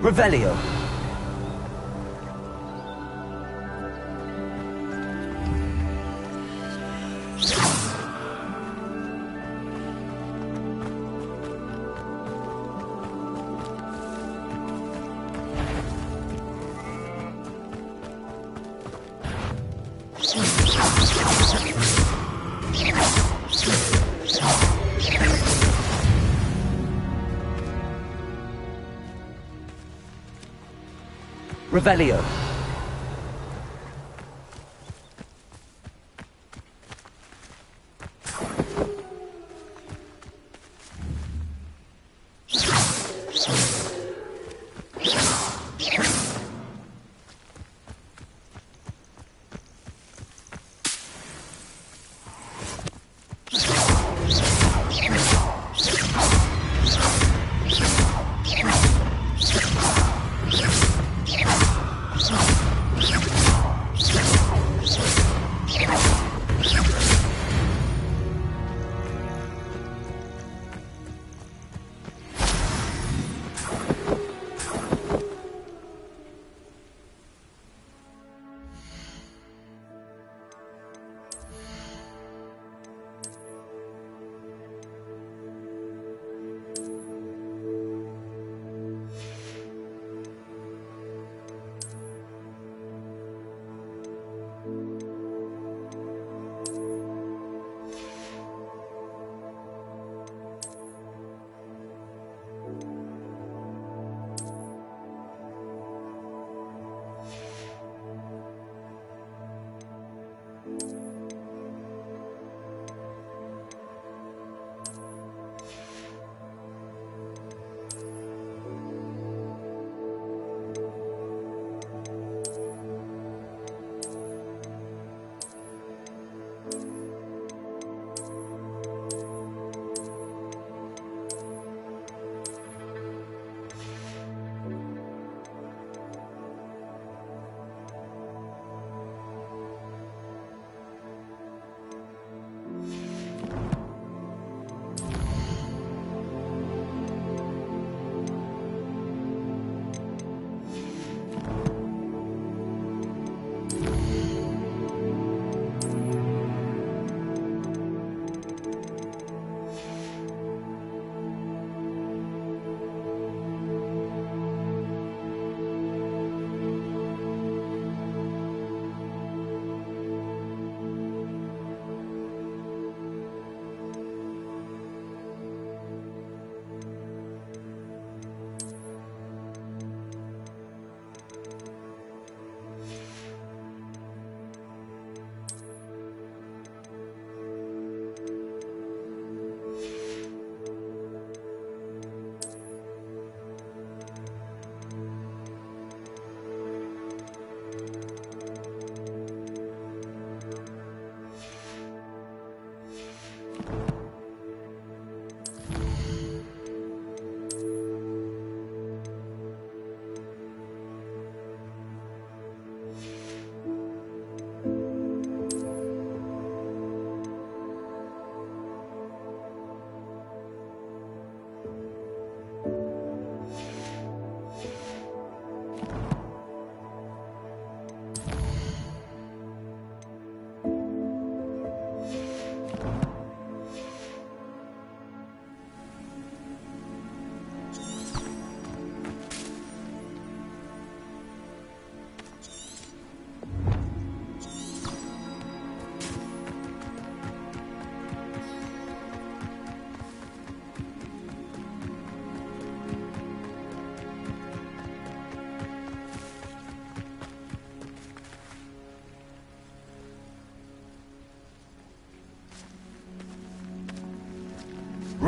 [SPEAKER 1] Revelio. Revelio.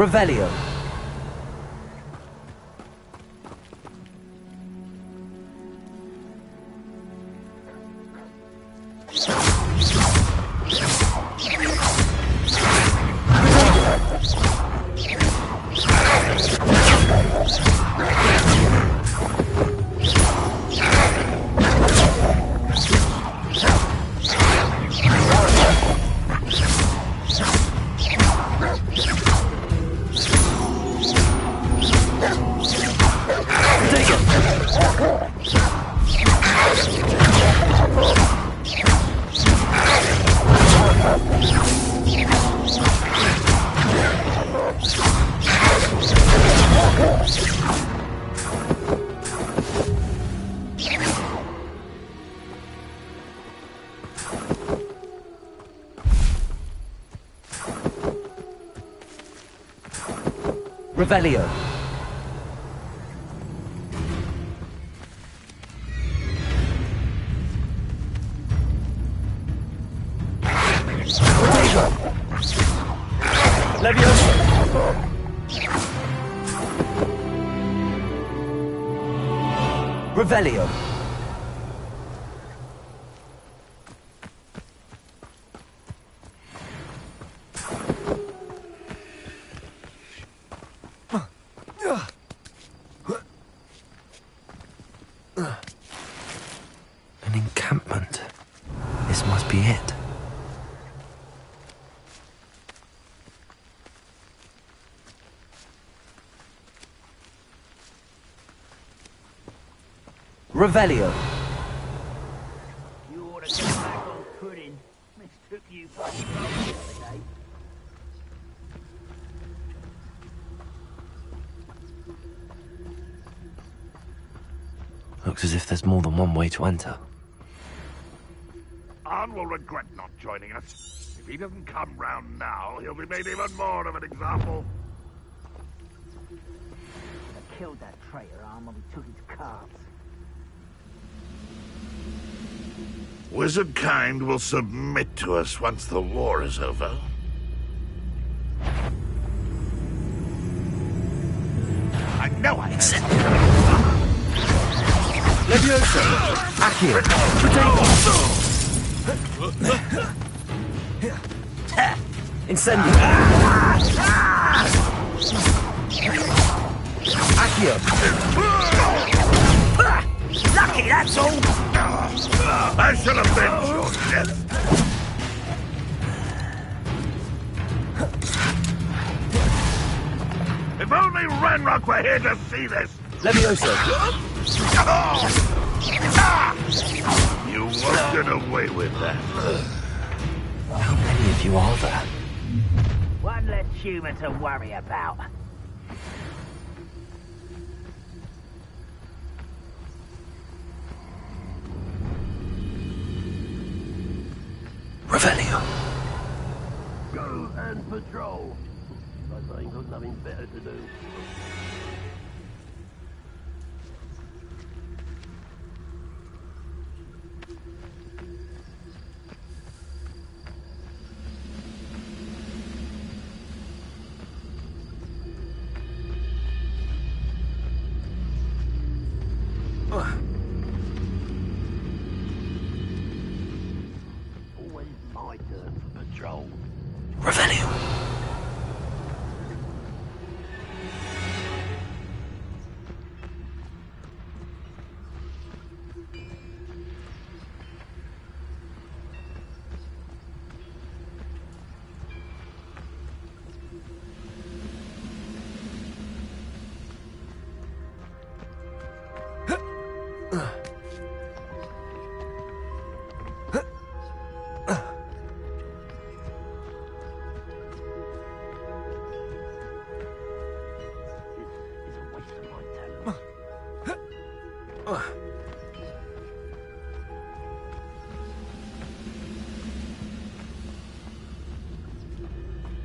[SPEAKER 1] Revelio. Revelio. Revelio.
[SPEAKER 2] An encampment. This must be it.
[SPEAKER 1] Revelio.
[SPEAKER 15] You ought to get back on pudding. Mistook you for a the other day.
[SPEAKER 2] Looks as if there's more than one way to enter.
[SPEAKER 17] Arn will regret not joining us. If he doesn't come round now, he'll be made even more of an example.
[SPEAKER 15] I killed that traitor, Arn, when we took his cards.
[SPEAKER 16] Wizard kind will submit to us once the war is over.
[SPEAKER 17] I know I
[SPEAKER 2] Incendio.
[SPEAKER 1] Levioso. Accio. Incendio. Accio.
[SPEAKER 15] Lucky, that's all!
[SPEAKER 17] I should have been your death. If only Ranrock were here to see this!
[SPEAKER 1] Levioso.
[SPEAKER 17] You won't get away with that.
[SPEAKER 2] How many of you are there?
[SPEAKER 15] One less human to worry about.
[SPEAKER 2] Revelio.
[SPEAKER 17] Go and patrol. I ain't got nothing better to do. Always my turn for patrol.
[SPEAKER 2] Revelio.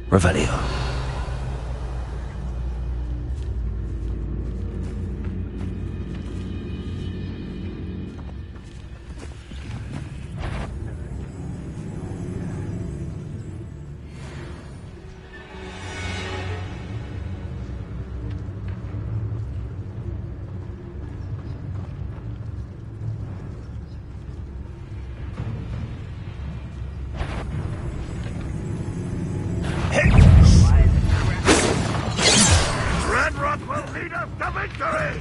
[SPEAKER 2] Revelio.
[SPEAKER 17] Ranrock will lead us to victory!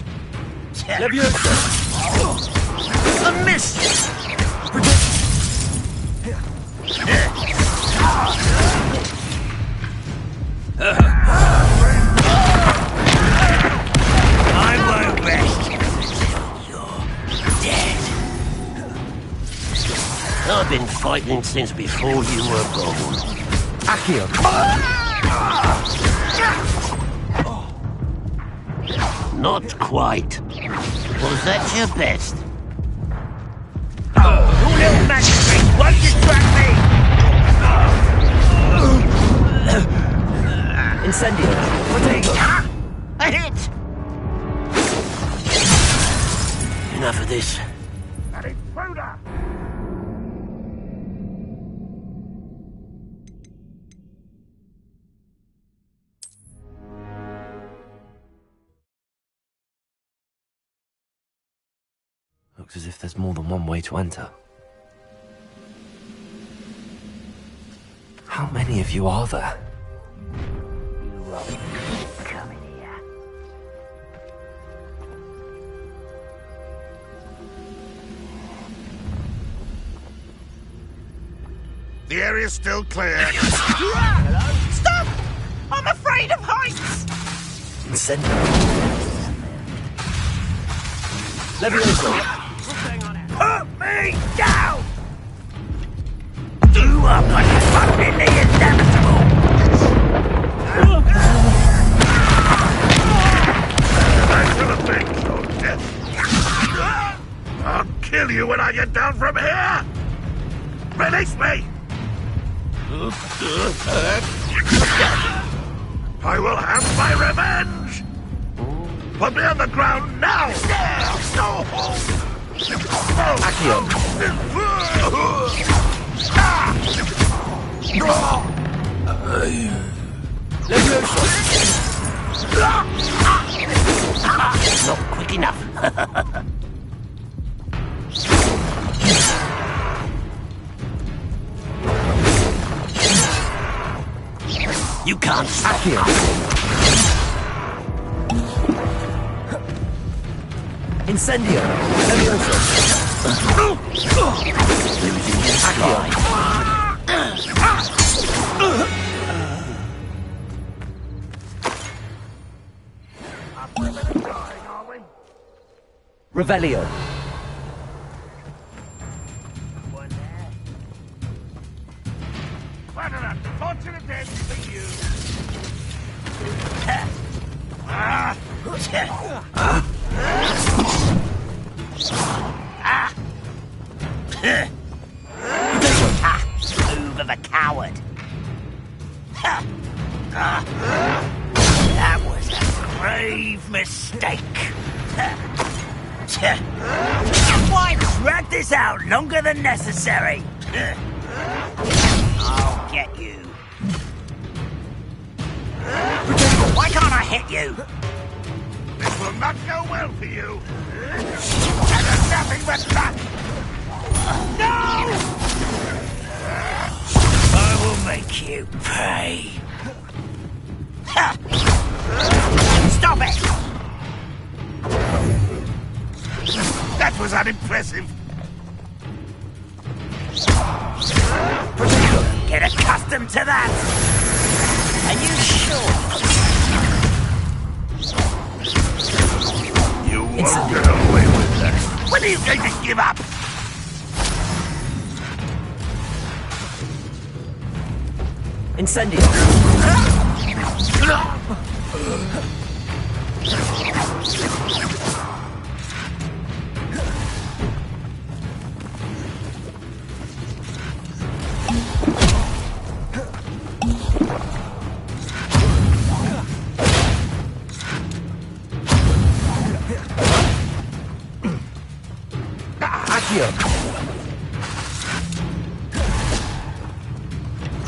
[SPEAKER 1] Levioso.
[SPEAKER 15] A miss! I won't rest until you're dead. I've been fighting since before you were born.
[SPEAKER 1] Accio.
[SPEAKER 15] Not quite. Was that your best? You little magistrate, won't distract me!
[SPEAKER 1] Incendio. Protego.
[SPEAKER 15] A hit! Enough of this.
[SPEAKER 17] That intruder!
[SPEAKER 2] Looks as if there's more than one way to enter. How many of you are there?
[SPEAKER 15] You won't keep coming here.
[SPEAKER 17] The area's still clear.
[SPEAKER 15] Hello? Stop! I'm afraid of heights!
[SPEAKER 2] Incendio. Levioso.
[SPEAKER 15] Put me down! You are gonna fucking the inevitable!
[SPEAKER 17] Thanks for the big soldier. I'll kill you when I get down from here! Release me! I will have my revenge! Put me on the ground now!
[SPEAKER 15] Not quick enough. You can't stop
[SPEAKER 2] Incendio. Levioso. Revelio.
[SPEAKER 17] What an unfortunate end for you!
[SPEAKER 15] Move of a coward. That was a grave mistake. Why drag this out longer than necessary? I'll get you. Why can't I hit you?
[SPEAKER 17] This will not go well for you. And there's nothing but luck.
[SPEAKER 15] No! I will make you pay. Stop it!
[SPEAKER 17] That was unimpressive.
[SPEAKER 15] Get accustomed to that. Are you sure?
[SPEAKER 17] You won't get away with that. When are you going to give up?
[SPEAKER 2] Incendio. Accio.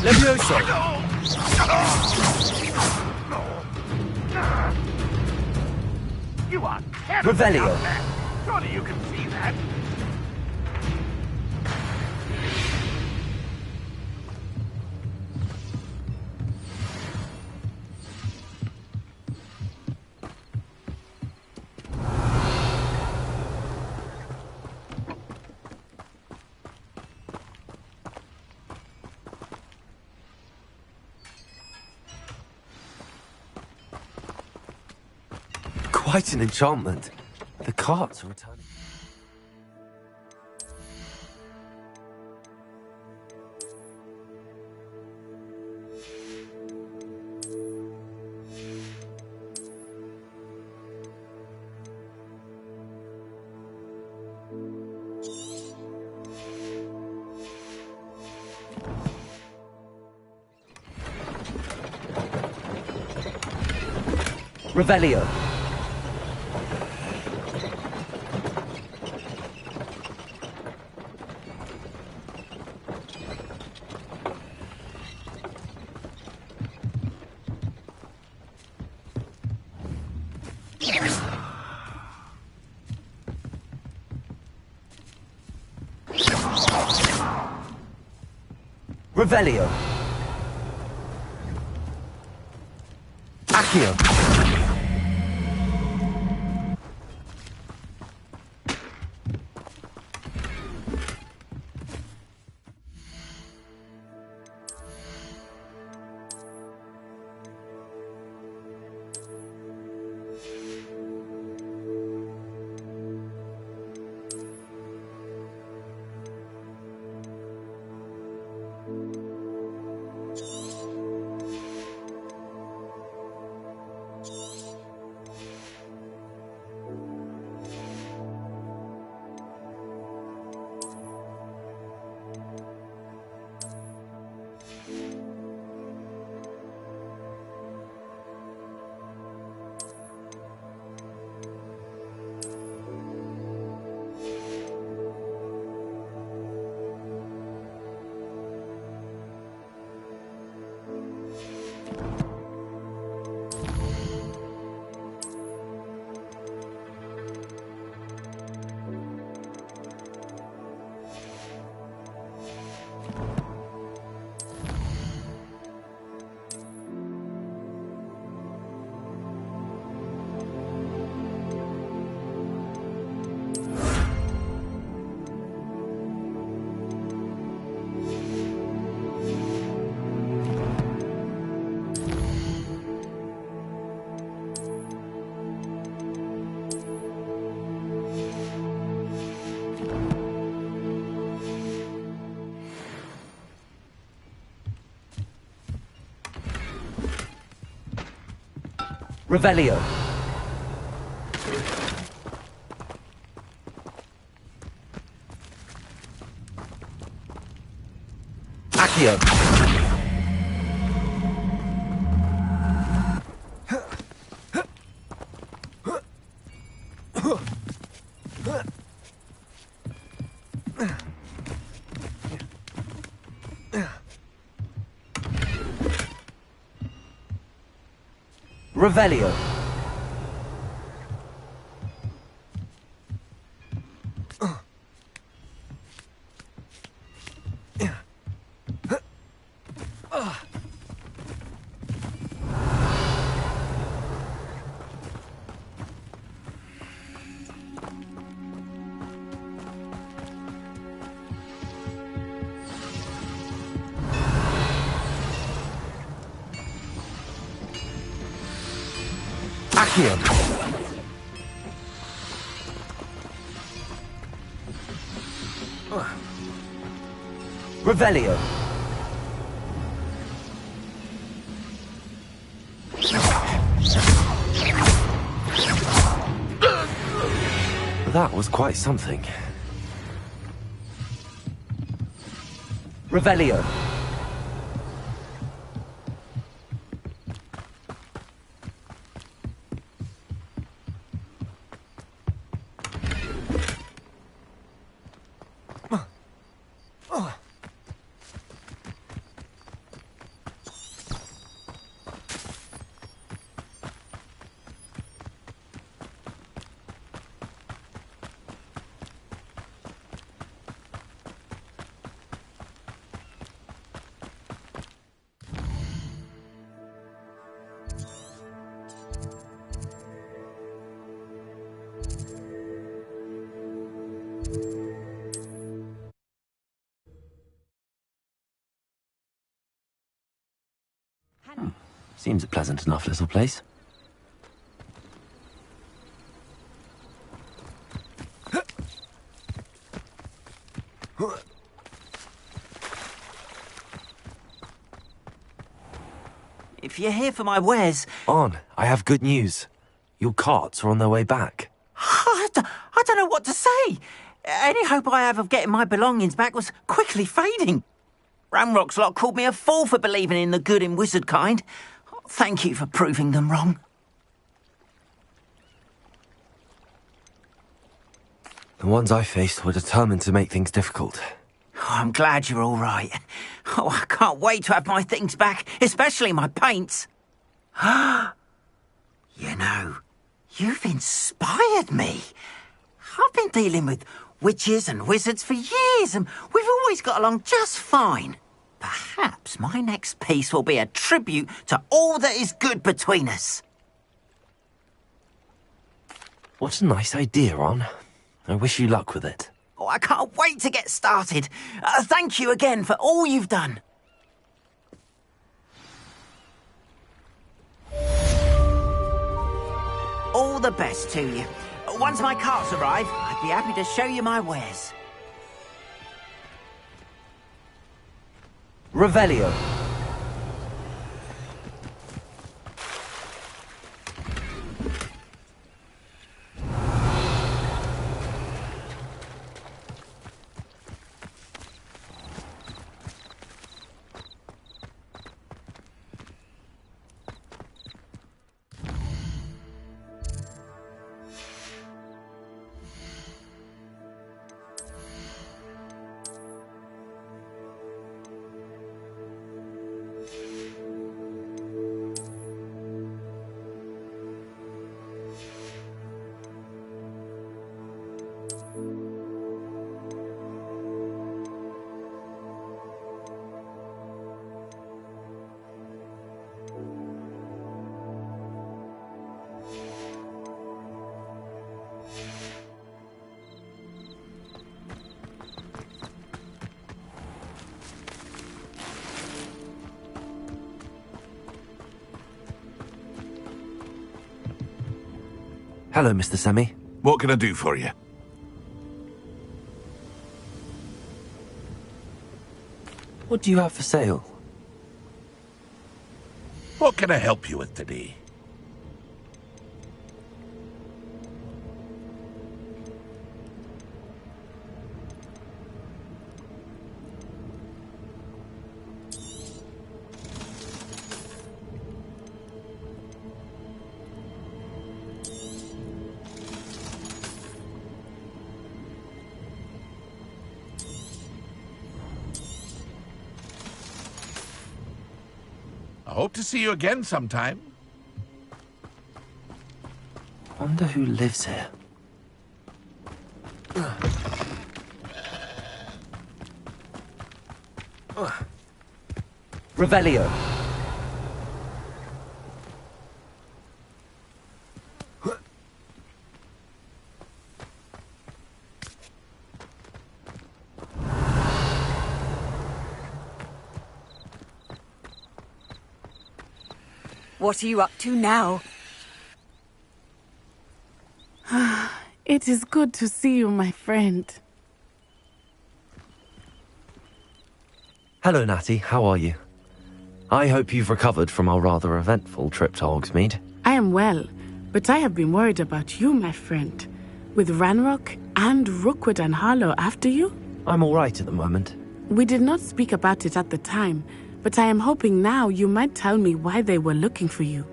[SPEAKER 2] Levioso.
[SPEAKER 17] You are terrible.
[SPEAKER 2] Revelio.
[SPEAKER 17] Surely you can see that.
[SPEAKER 2] Quite an enchantment. The carts are returning. Revelio.
[SPEAKER 1] Revelio. Accio. Revelio. Accio. Revelio. Accio. Revelio.
[SPEAKER 2] That was quite something.
[SPEAKER 1] Revelio.
[SPEAKER 2] Seems a pleasant enough little place.
[SPEAKER 15] If you're here for my wares...
[SPEAKER 2] On, I have good news. Your carts are on their way back.
[SPEAKER 15] I don't know what to say. Any hope I have of getting my belongings back was quickly fading. Ramrock's lot called me a fool for believing in the good in wizard kind. Thank you for proving them wrong.
[SPEAKER 2] The ones I faced were determined to make things difficult.
[SPEAKER 15] Oh, I'm glad you're all right. Oh, I can't wait to have my things back, especially my paints. You know, you've inspired me. I've been dealing with witches and wizards for years, and we've always got along just fine. Perhaps my next piece will be a tribute to all that is good between us.
[SPEAKER 2] What a nice idea, Ron. I wish you luck with it.
[SPEAKER 15] Oh, I can't wait to get started. Thank you again for all you've done. All the best to you. Once my carts arrive, I'd be happy to show you my wares.
[SPEAKER 1] Revelio.
[SPEAKER 2] Hello, Mr. Semi.
[SPEAKER 16] What can I do for you?
[SPEAKER 2] What do you have for sale?
[SPEAKER 17] What can I help you with today? I hope to see you again sometime.
[SPEAKER 2] Wonder who lives here.
[SPEAKER 1] Revelio.
[SPEAKER 14] What are you up to now?
[SPEAKER 8] It is good to see you, my friend.
[SPEAKER 2] Hello, Natty. How are you? I hope you've recovered from our rather eventful trip to Hogsmeade.
[SPEAKER 8] I am well, but I have been worried about you, my friend. With Ranrock and Rookwood and Harlow after you?
[SPEAKER 2] I'm all right at the moment.
[SPEAKER 8] We did not speak about it at the time, but I am hoping now you might tell me why they were looking for you.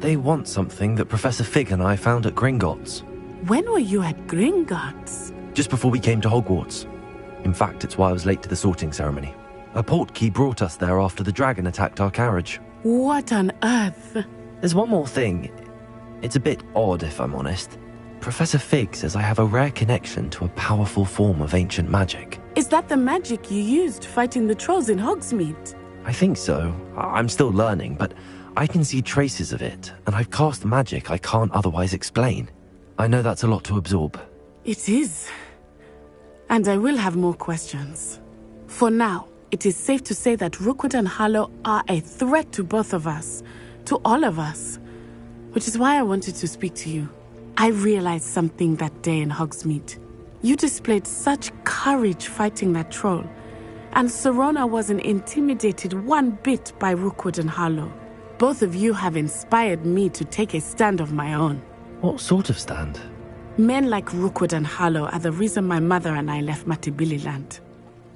[SPEAKER 2] They want something that Professor Fig and I found at Gringotts.
[SPEAKER 8] When were you at Gringotts?
[SPEAKER 2] Just before we came to Hogwarts. In fact, it's why I was late to the sorting ceremony. A portkey brought us there after the dragon attacked our carriage.
[SPEAKER 8] What on earth?
[SPEAKER 2] There's one more thing. It's a bit odd, if I'm honest. Professor Fig says I have a rare connection to a powerful form of ancient magic.
[SPEAKER 8] Is that the magic you used fighting the trolls in Hogsmeade?
[SPEAKER 2] I think so. I'm still learning, but I can see traces of it, and I've cast magic I can't otherwise explain. I know that's a lot to absorb.
[SPEAKER 8] It is. And I will have more questions. For now, it is safe to say that Rookwood and Harlow are a threat to both of us. To all of us. Which is why I wanted to speak to you. I realized something that day in Hogsmeade. You displayed such courage fighting that troll. And Serona wasn't intimidated one bit by Rookwood and Harlow. Both of you have inspired me to take a stand of my own.
[SPEAKER 2] What sort of stand?
[SPEAKER 8] Men like Rookwood and Harlow are the reason my mother and I left Matabeleland.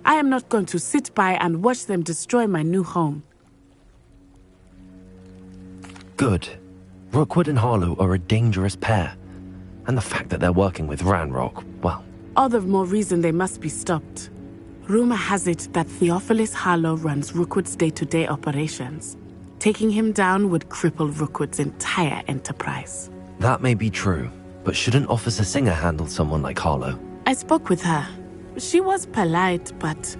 [SPEAKER 8] I am not going to sit by and watch them destroy my new home.
[SPEAKER 2] Good. Rookwood and Harlow are a dangerous pair. And the fact that they're working with Ranrock, well...
[SPEAKER 8] All the more reason they must be stopped. Rumor has it that Theophilus Harlow runs Rookwood's day-to-day operations. Taking him down would cripple Rookwood's entire enterprise.
[SPEAKER 2] That may be true, but shouldn't Officer Singer handle someone like Harlow?
[SPEAKER 8] I spoke with her. She was polite, but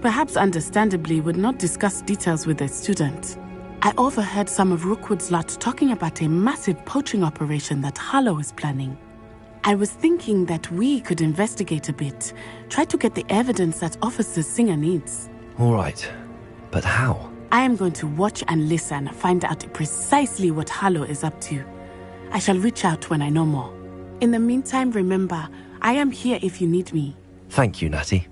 [SPEAKER 8] perhaps understandably would not discuss details with a student. I overheard some of Rookwood's lot talking about a massive poaching operation that Harlow is planning. I was thinking that we could investigate a bit, try to get the evidence that Officer Singer needs.
[SPEAKER 2] All right, but how?
[SPEAKER 8] I am going to watch and listen, find out precisely what Harlow is up to. I shall reach out when I know more. In the meantime, remember, I am here if you need me.
[SPEAKER 2] Thank you, Natty.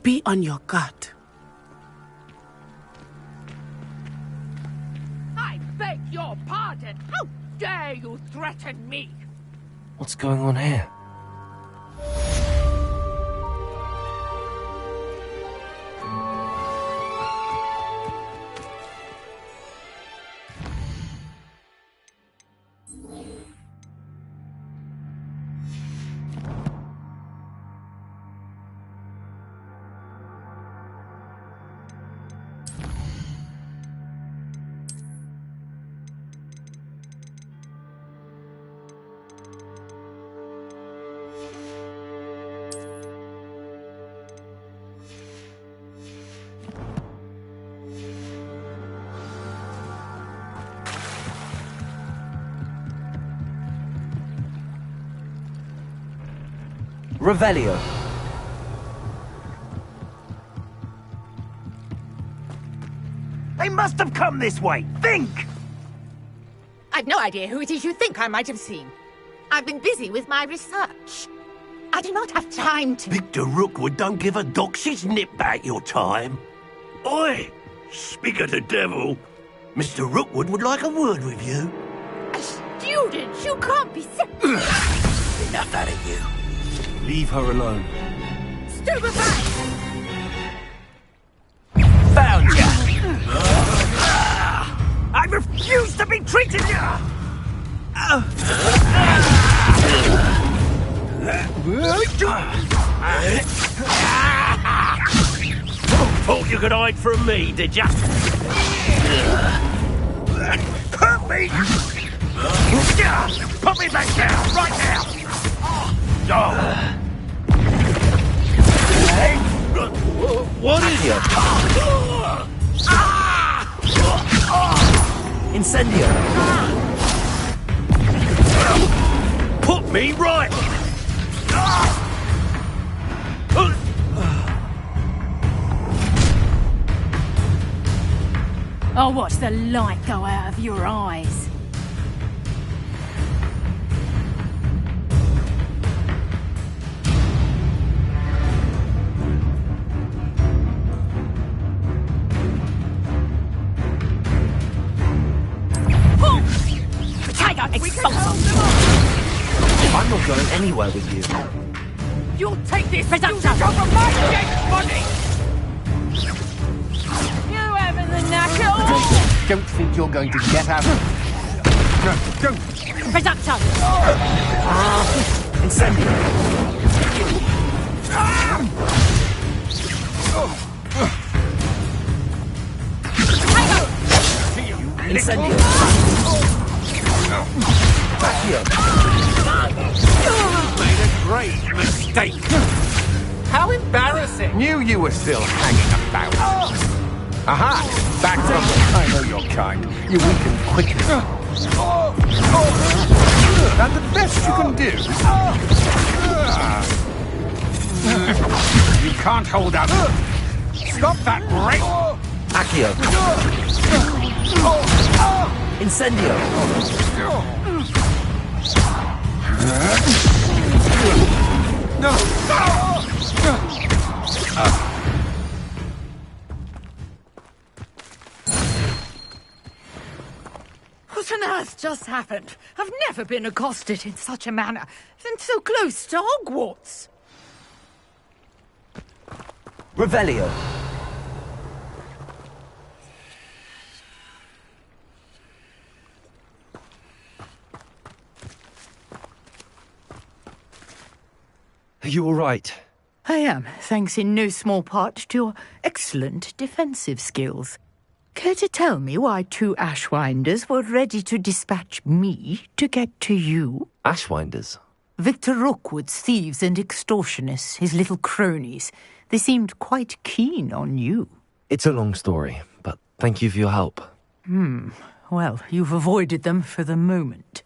[SPEAKER 8] Be on your guard.
[SPEAKER 18] I beg your pardon. How dare you threaten me?
[SPEAKER 2] What's going on here?
[SPEAKER 1] Revelio.
[SPEAKER 19] They must have come this way. Think!
[SPEAKER 18] I've no idea who it is you think I might have seen. I've been busy with my research. I do not have time to...
[SPEAKER 19] Victor Rookwood don't give a doxy's nip back your time. Oi! Speak of the devil. Mr. Rookwood would like a word with you.
[SPEAKER 18] A student? You can't be sick.
[SPEAKER 19] Enough out of you.
[SPEAKER 1] Leave her alone.
[SPEAKER 18] Stupefy!
[SPEAKER 19] Found ya! I refuse to be treated... Thought you could hide from me, did ya? Hurt me! Put me back down, right now!
[SPEAKER 1] What is it? Incendio.
[SPEAKER 19] Put me right!
[SPEAKER 18] I'll watch the light go out of your eyes.
[SPEAKER 1] I'm not going anywhere with you.
[SPEAKER 18] You'll take this over my dead body! You having the knack at all?
[SPEAKER 1] Don't think you're going to get out. No, don't.
[SPEAKER 18] Reducto!
[SPEAKER 1] Incendio. Incendio.
[SPEAKER 19] Made a great mistake.
[SPEAKER 1] How embarrassing. Knew you were still hanging about. Aha! Back from the... I know your kind. You weaken quickly. And the best you can do... You can't hold out. Stop that break! Accio. Incendio. No!
[SPEAKER 18] What on earth just happened? I've never been accosted in such a manner, and so close to Hogwarts.
[SPEAKER 1] Revelio.
[SPEAKER 2] Are you all right?
[SPEAKER 18] I am, thanks in no small part to your excellent defensive skills. Care to tell me why 2 Ashwinders were ready to dispatch me to get to you?
[SPEAKER 2] Ashwinders?
[SPEAKER 18] Victor Rookwood's thieves and extortionists, his little cronies. They seemed quite keen on you.
[SPEAKER 2] It's a long story, but thank you for your help.
[SPEAKER 18] Well, you've avoided them for the moment.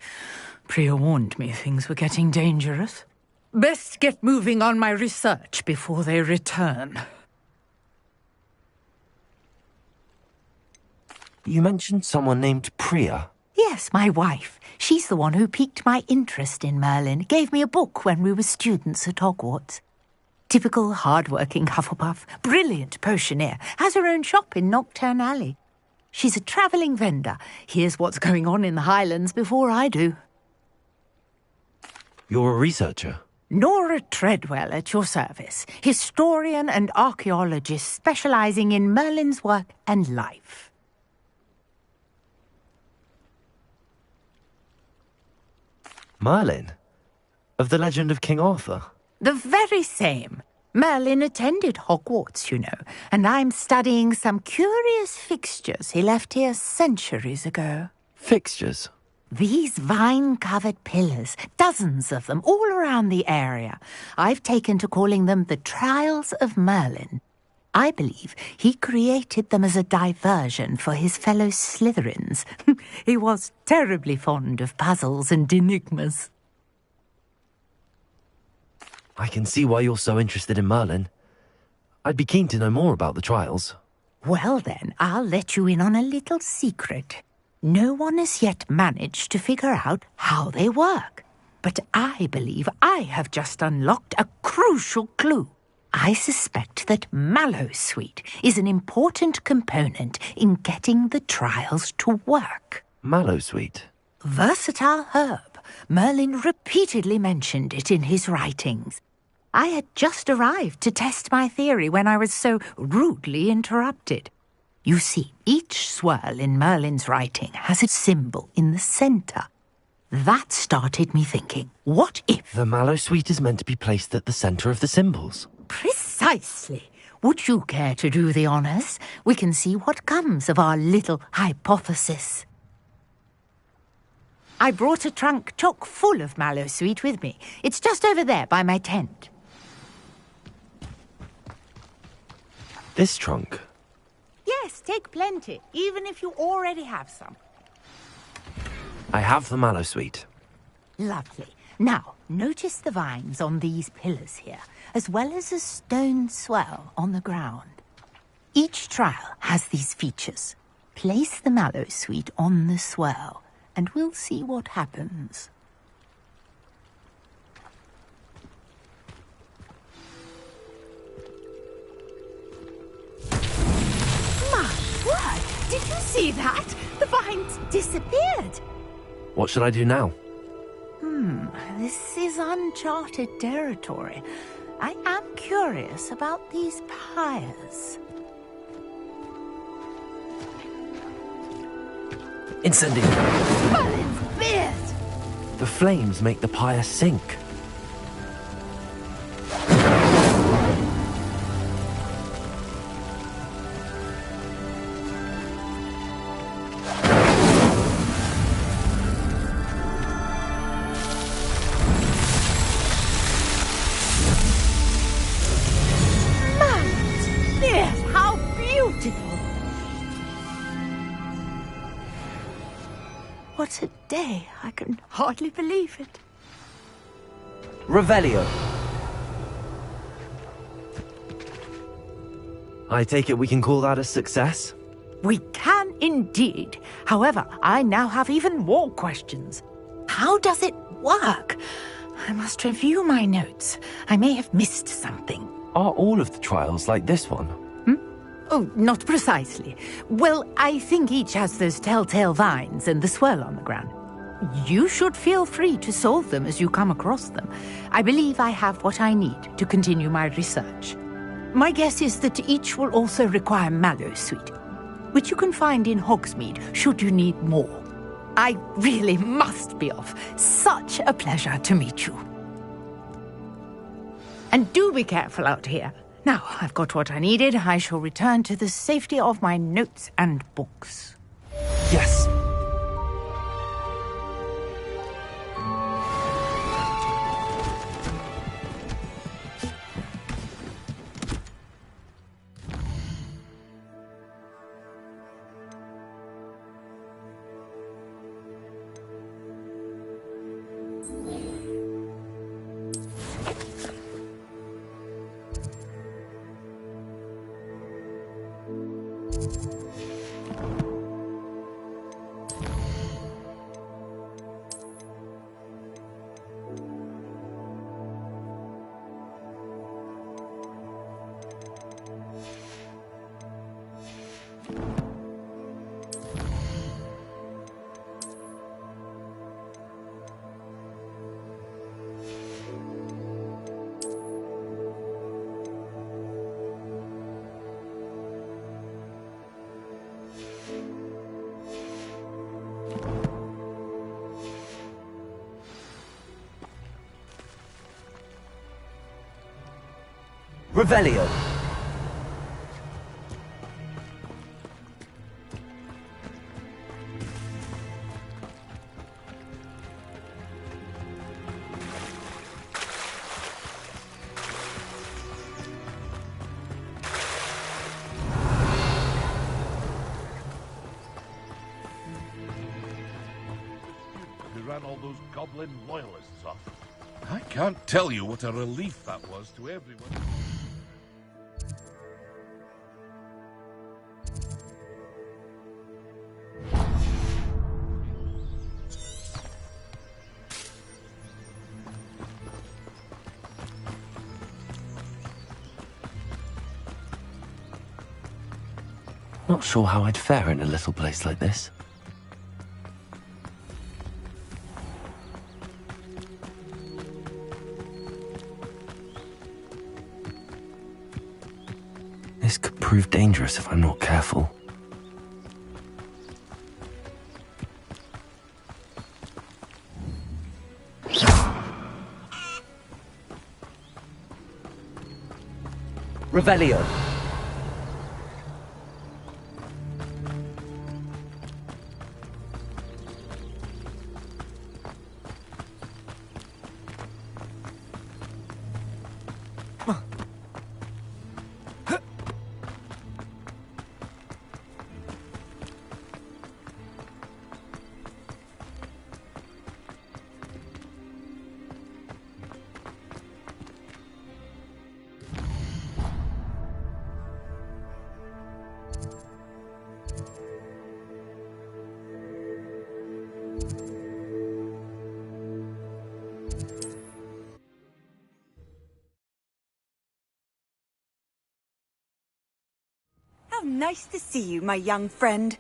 [SPEAKER 18] Priya warned me things were getting dangerous. Best get moving on my research before they return.
[SPEAKER 2] You mentioned someone named Priya.
[SPEAKER 18] Yes, my wife. She's the one who piqued my interest in Merlin. Gave me a book when we were students at Hogwarts. Typical hard-working Hufflepuff. Brilliant potioneer. Has her own shop in Nocturne Alley. She's a travelling vendor. Hears what's going on in the Highlands before I do.
[SPEAKER 2] You're a researcher?
[SPEAKER 18] Nora Treadwell at your service. Historian and archaeologist specialising in Merlin's work and life.
[SPEAKER 2] Merlin? Of the legend of King Arthur?
[SPEAKER 18] The very same. Merlin attended Hogwarts, you know, and I'm studying some curious fixtures he left here centuries ago.
[SPEAKER 2] Fixtures?
[SPEAKER 18] These vine-covered pillars, dozens of them, all around the area. I've taken to calling them the Trials of Merlin. I believe he created them as a diversion for his fellow Slytherins. He was terribly fond of puzzles and enigmas.
[SPEAKER 2] I can see why you're so interested in Merlin. I'd be keen to know more about the trials.
[SPEAKER 18] Well then, I'll let you in on a little secret. No one has yet managed to figure out how they work. But I believe I have just unlocked a crucial clue. I suspect that Mallowsweet is an important component in getting the trials to work.
[SPEAKER 2] Mallowsweet?
[SPEAKER 18] Versatile herb. Merlin repeatedly mentioned it in his writings. I had just arrived to test my theory when I was so rudely interrupted. You see, each swirl in Merlin's writing has a symbol in the centre. That started me thinking, what if...
[SPEAKER 2] The Mallowsweet is meant to be placed at the centre of the symbols.
[SPEAKER 18] Precisely. Would you care to do the honours? We can see what comes of our little hypothesis. I brought a trunk chock full of Mallowsweet with me. It's just over there by my tent.
[SPEAKER 2] This trunk?
[SPEAKER 18] Yes, take plenty, even if you already have some.
[SPEAKER 2] I have the Mallowsweet.
[SPEAKER 18] Lovely. Now, notice the vines on these pillars here, as well as a stone swell on the ground. Each trial has these features. Place the Mallowsweet on the swell, and we'll see what happens. My word! Did you see that? The vines disappeared.
[SPEAKER 2] What should I do now?
[SPEAKER 18] This is uncharted territory. I am curious about these pyres.
[SPEAKER 2] Incendiary!
[SPEAKER 18] Merlin's beard!
[SPEAKER 2] The flames make the pyre sink.
[SPEAKER 18] What a day. I can hardly believe it.
[SPEAKER 2] Revelio. I take it we can call that a success?
[SPEAKER 18] We can indeed. However, I now have even more questions. How does it work? I must review my notes. I may have missed something.
[SPEAKER 2] Are all of the trials like this one?
[SPEAKER 18] Oh, not precisely. Well, I think each has those telltale vines and the swirl on the ground. You should feel free to solve them as you come across them. I believe I have what I need to continue my research. My guess is that each will also require Mallowsweet, which you can find in Hogsmeade should you need more. I really must be off. Such a pleasure to meet you. And do be careful out here. Now, I've got what I needed. I shall return to the safety of my notes and books.
[SPEAKER 2] Yes. Revelio.
[SPEAKER 17] We ran all those goblin loyalists off. I can't tell you what a relief that was to everyone.
[SPEAKER 2] Not sure how I'd fare in a little place like this. This could prove dangerous if I'm not careful. Revelio.
[SPEAKER 14] How nice to see you, my young friend.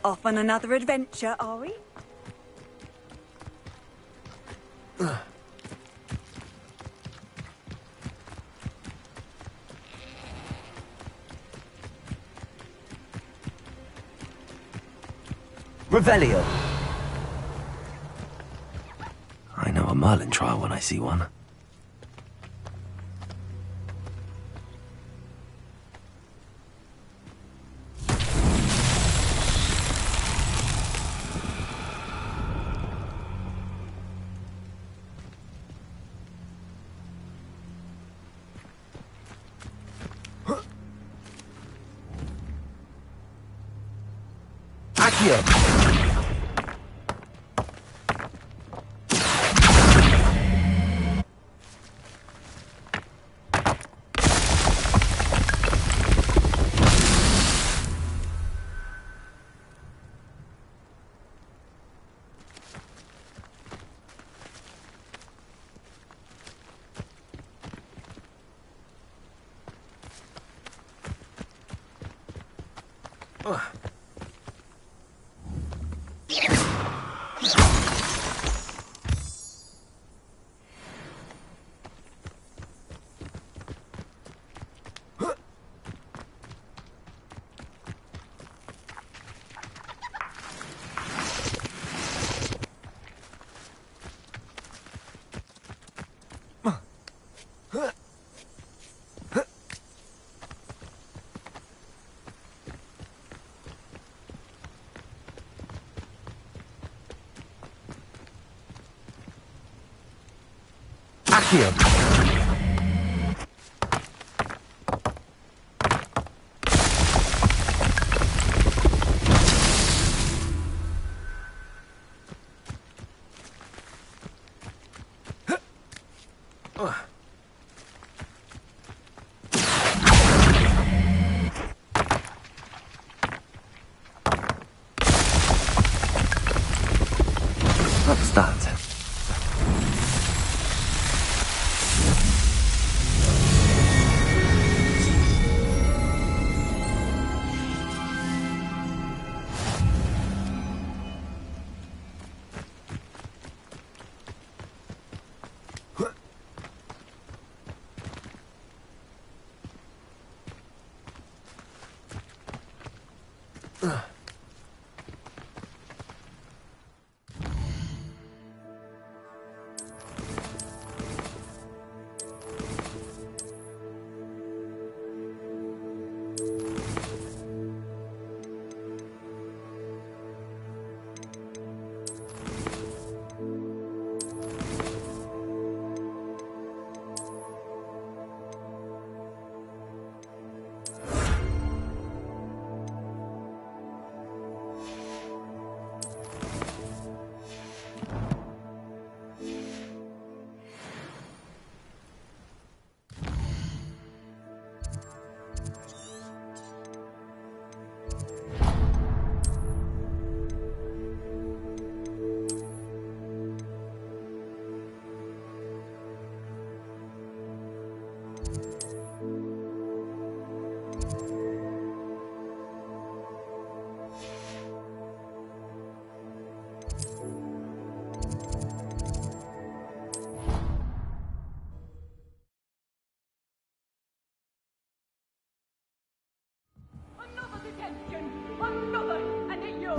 [SPEAKER 14] Off on another adventure, are we?
[SPEAKER 2] Revelio. I know a Merlin trial when I see one. Accio. What's that?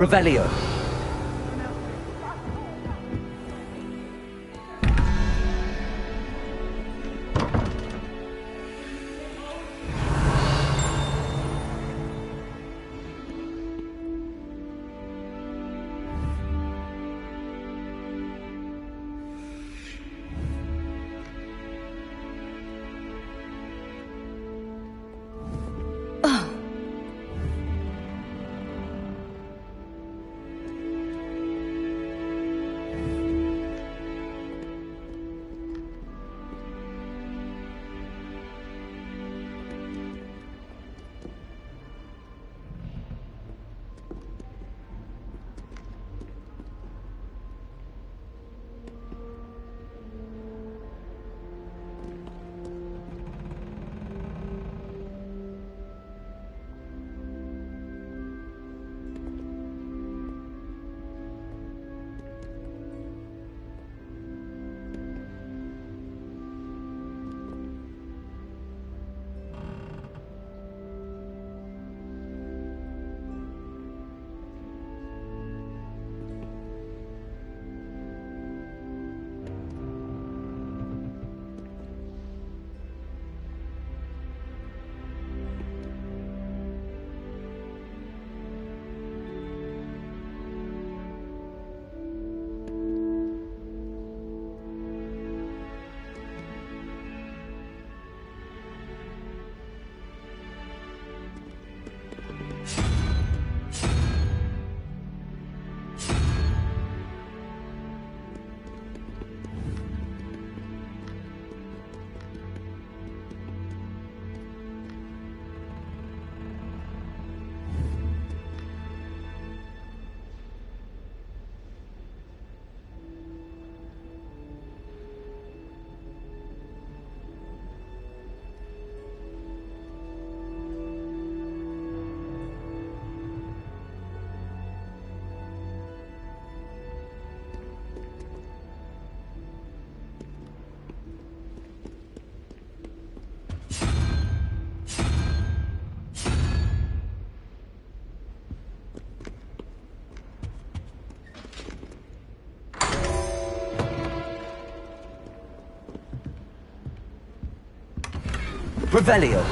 [SPEAKER 2] Revelio. Revelio.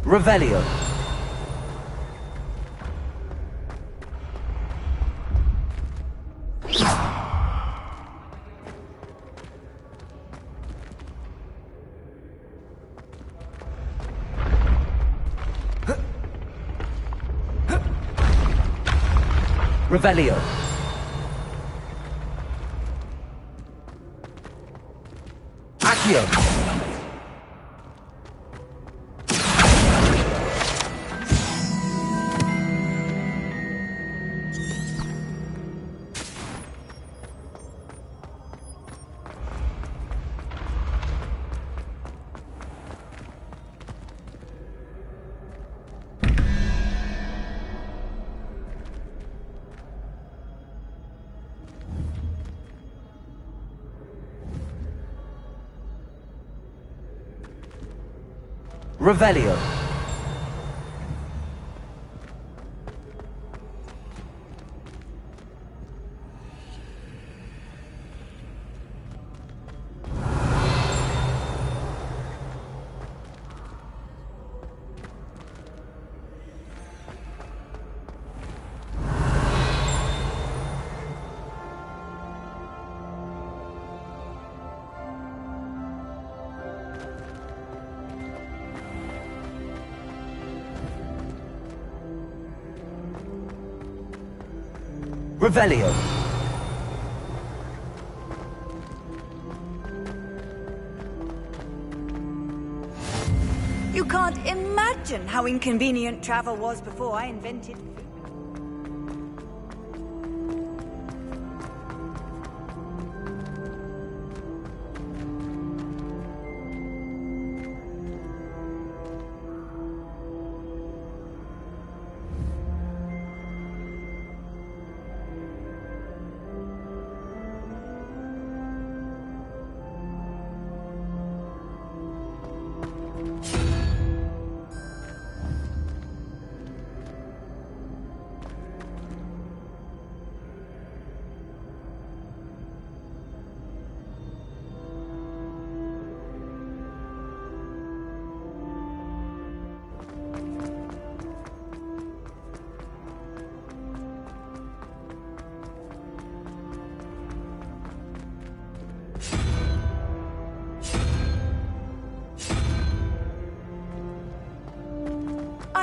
[SPEAKER 2] Revelio. Revelio. Accio. Revelio. Revelio.
[SPEAKER 14] You can't imagine how inconvenient travel was before I invented food.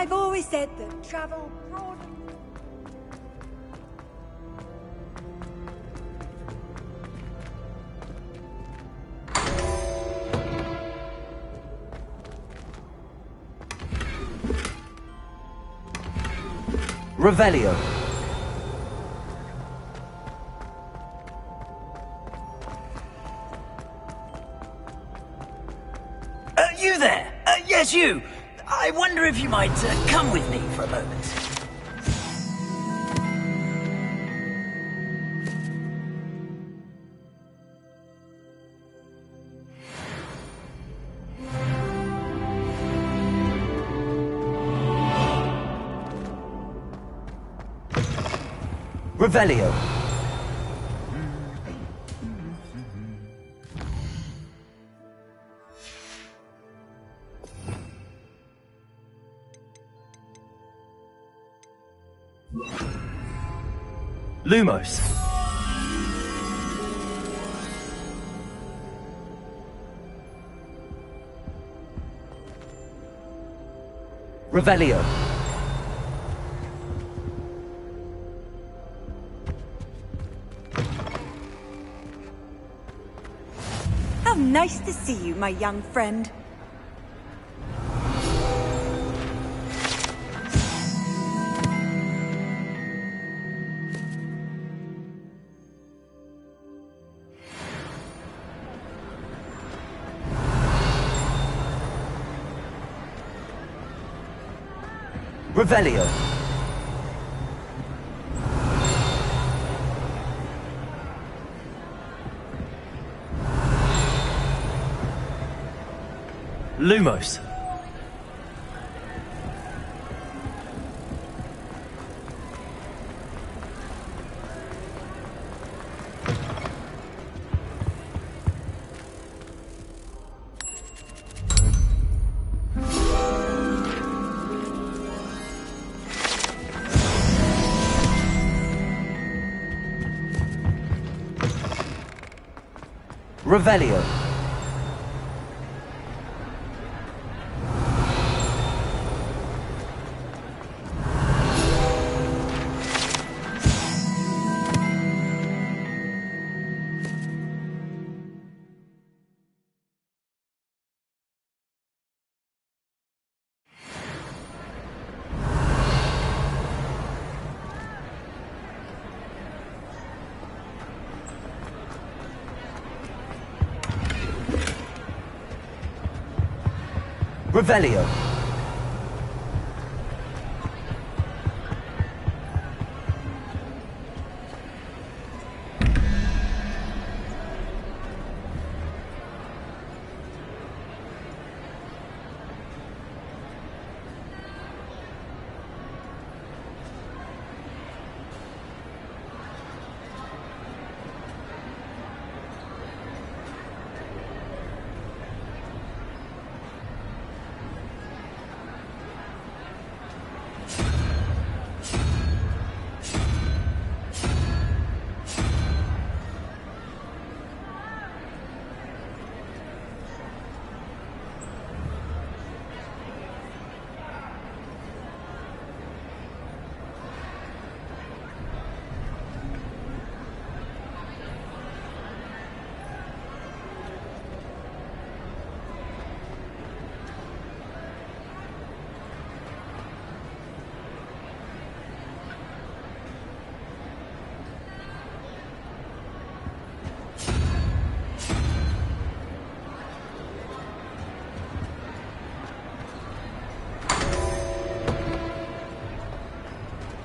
[SPEAKER 14] I've always said that travel broadens.
[SPEAKER 2] Revelio.
[SPEAKER 15] You there? Yes, you. I wonder if you might come with me for a moment.
[SPEAKER 2] Revelio. Lumos. Revelio.
[SPEAKER 14] How nice to see you, my young friend.
[SPEAKER 15] Revelio.
[SPEAKER 2] Lumos.
[SPEAKER 15] Revelio. Revelio.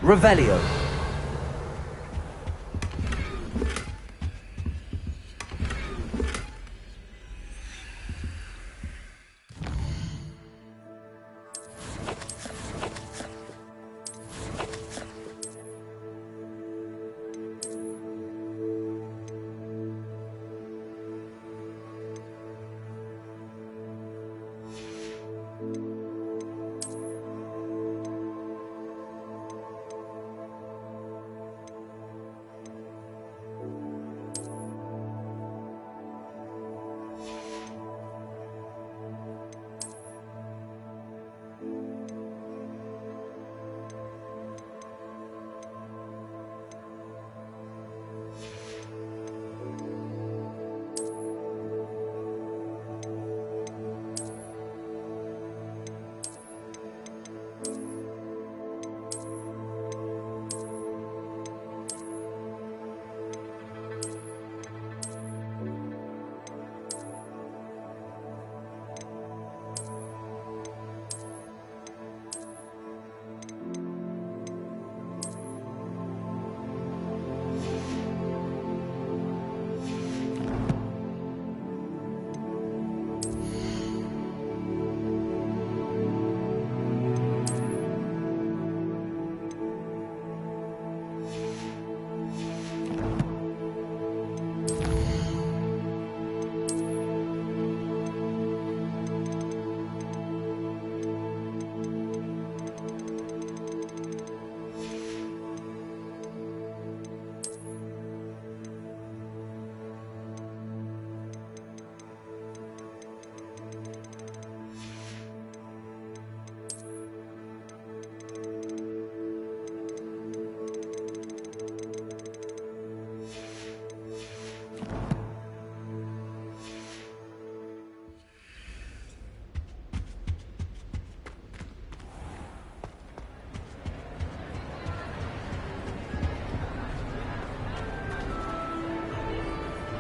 [SPEAKER 15] Revelio.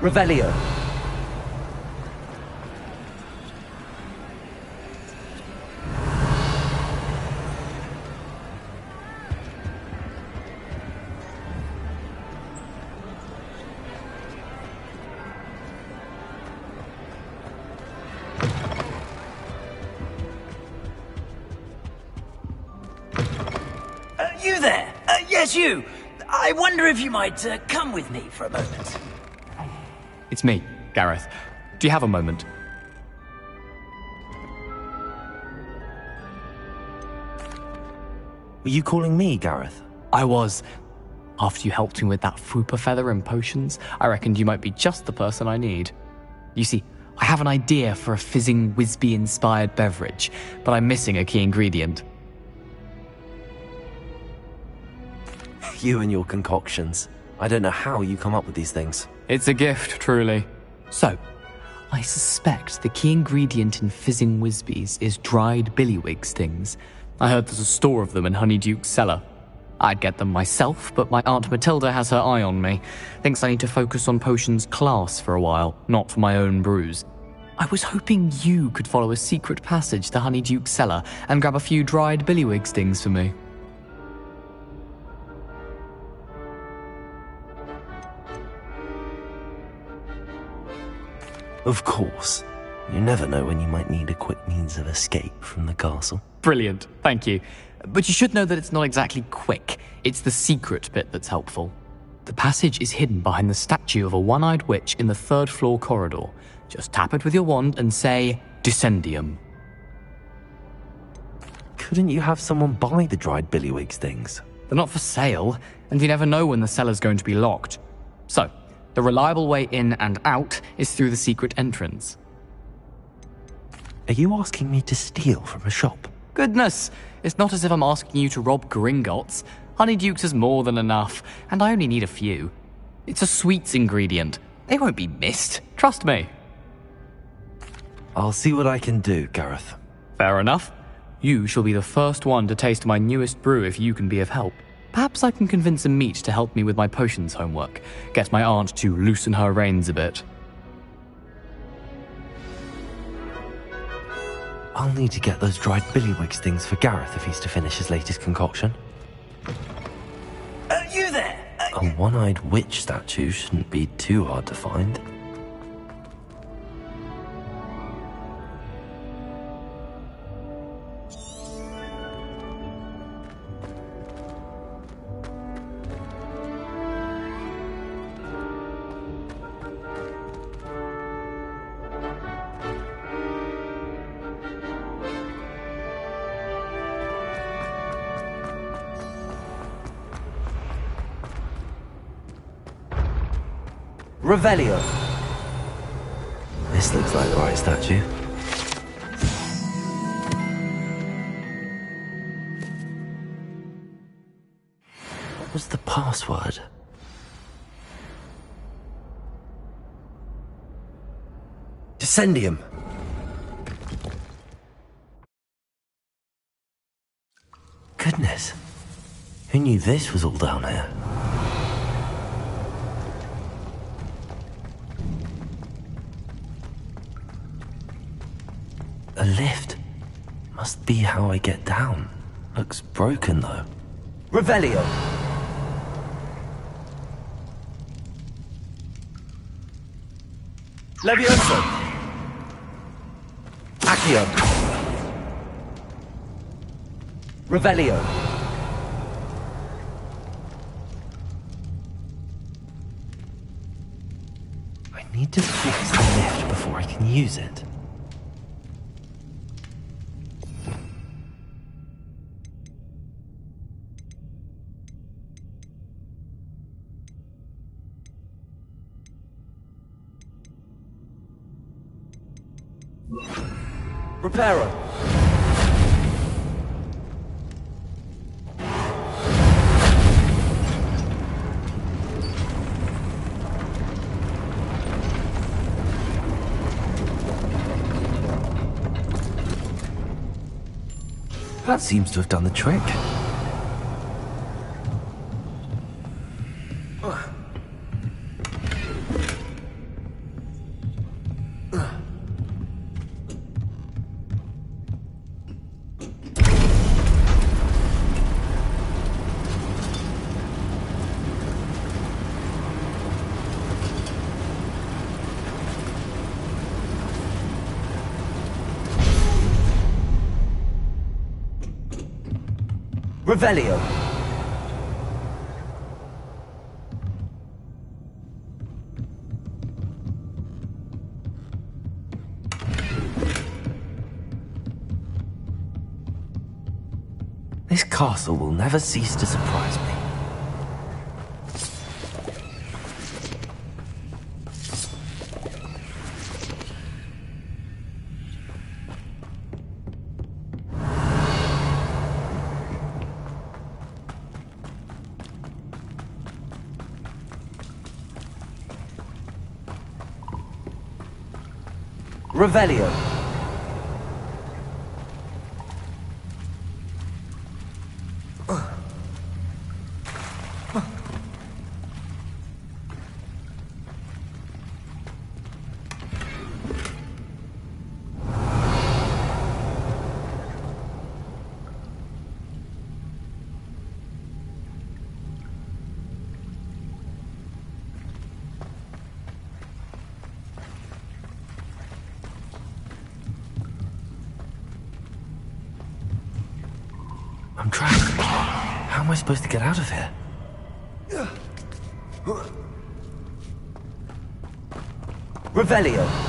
[SPEAKER 15] Revelio. You there? Yes, you. I wonder if you might come with me for a moment.
[SPEAKER 12] It's me, Gareth. Do you have a moment?
[SPEAKER 2] Were you calling me, Gareth?
[SPEAKER 12] I was. After you helped me with that Fupa feather and potions, I reckoned you might be just the person I need. You see, I have an idea for a fizzing Whizbee-inspired beverage, but I'm missing a key ingredient.
[SPEAKER 2] You and your concoctions. I don't know how you come up with these things.
[SPEAKER 12] It's a gift, truly. So, I suspect the key ingredient in fizzing Whizbees is dried billywig stings. I heard there's a store of them in Honeyduke's cellar. I'd get them myself, but my Aunt Matilda has her eye on me. Thinks I need to focus on potions class for a while, not for my own brews. I was hoping you could follow a secret passage to Honeyduke's cellar and grab a few dried billywig stings for me.
[SPEAKER 2] Of course. You never know when you might need a quick means of escape from the castle.
[SPEAKER 12] Brilliant, thank you. But you should know that it's not exactly quick. It's the secret bit that's helpful. The passage is hidden behind the statue of a one-eyed witch in the third-floor corridor. Just tap it with your wand and say, Descendium.
[SPEAKER 2] Couldn't you have someone buy the dried billywig stings?
[SPEAKER 12] They're not for sale, and you never know when the cellar's going to be locked. So, the reliable way in and out is through the secret entrance.
[SPEAKER 2] Are you asking me to steal from a shop?
[SPEAKER 12] Goodness, it's not as if I'm asking you to rob Gringotts. Honeyduke's is more than enough, and I only need a few. It's a sweets ingredient. They won't be missed, trust me.
[SPEAKER 2] I'll see what I can do, Gareth.
[SPEAKER 12] Fair enough. You shall be the first one to taste my newest brew if you can be of help. Perhaps I can convince a meat to help me with my potions homework. Get my aunt to loosen her reins a bit.
[SPEAKER 2] I'll need to get those dried billywig stings for Gareth if he's to finish his latest concoction.
[SPEAKER 15] You there?
[SPEAKER 2] A one-eyed witch statue shouldn't be too hard to find. Revelio. This looks like the right statue. What was the password? Descendium. Goodness. Who knew this was all down here? A lift. Must be how I get down. Looks broken, though. Revelio. Levioso. Accio. Revelio. I need to fix the lift before I can use it. Reparo. That seems to have done the trick. Revelio. castle will never cease to surprise me.
[SPEAKER 20] Revelio.
[SPEAKER 2] I'm trapped. How am I supposed to get out of here?
[SPEAKER 20] Revelio.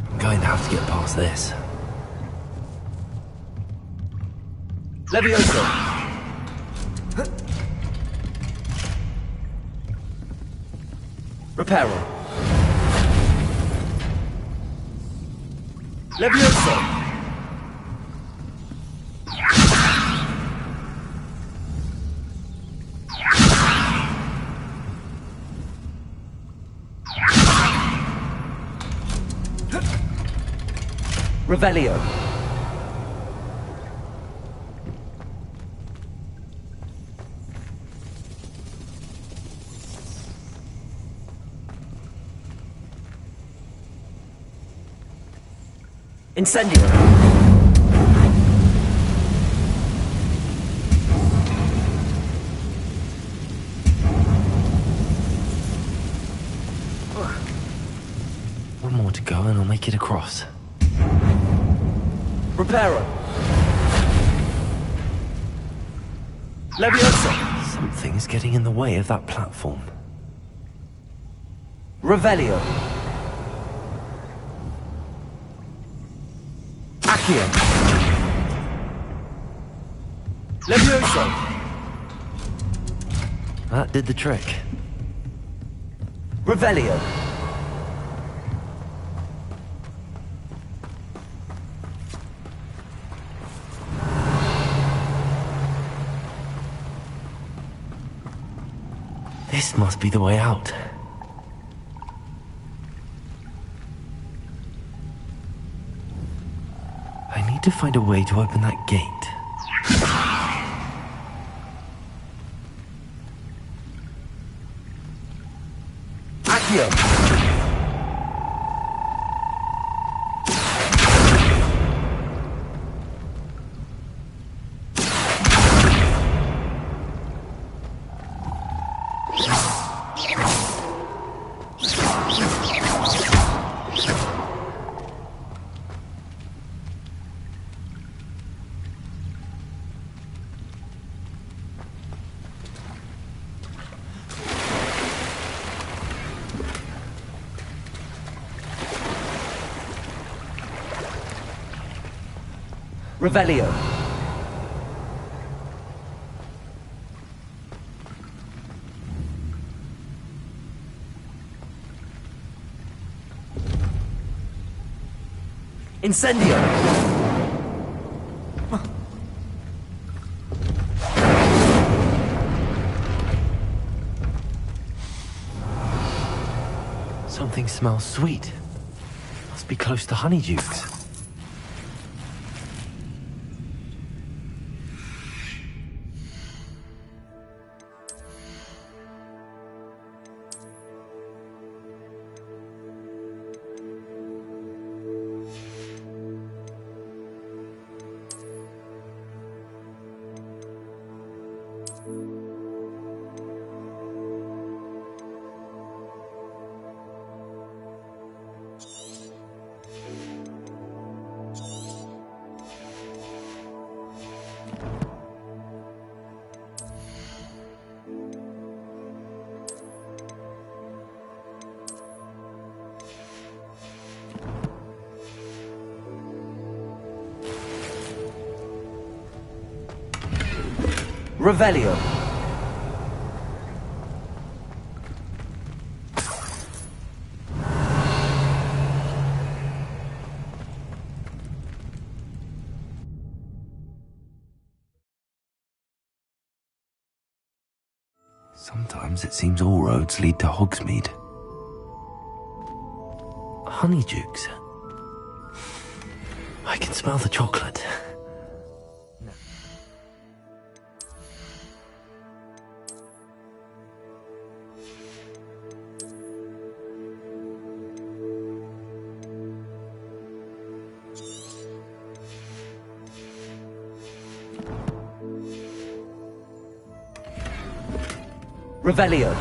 [SPEAKER 2] I'm going to have to get past this.
[SPEAKER 20] Levioso. Reparo. Levioso. Revelio. Incendio.
[SPEAKER 2] One more to go and I'll make it across.
[SPEAKER 20] Reparo. Levioso.
[SPEAKER 2] Something's getting in the way of that platform.
[SPEAKER 20] Revelio. Accio. Levioso.
[SPEAKER 2] That did the trick.
[SPEAKER 20] Revelio.
[SPEAKER 2] This must be the way out. I need to find a way to open that gate.
[SPEAKER 20] Accio. Revelio. Incendio.
[SPEAKER 2] Something smells sweet. Must be close to Honeydukes.
[SPEAKER 20] Revelio.
[SPEAKER 2] Sometimes it seems all roads lead to Hogsmeade. Honeydukes. I can smell the chocolate.
[SPEAKER 20] Revelio.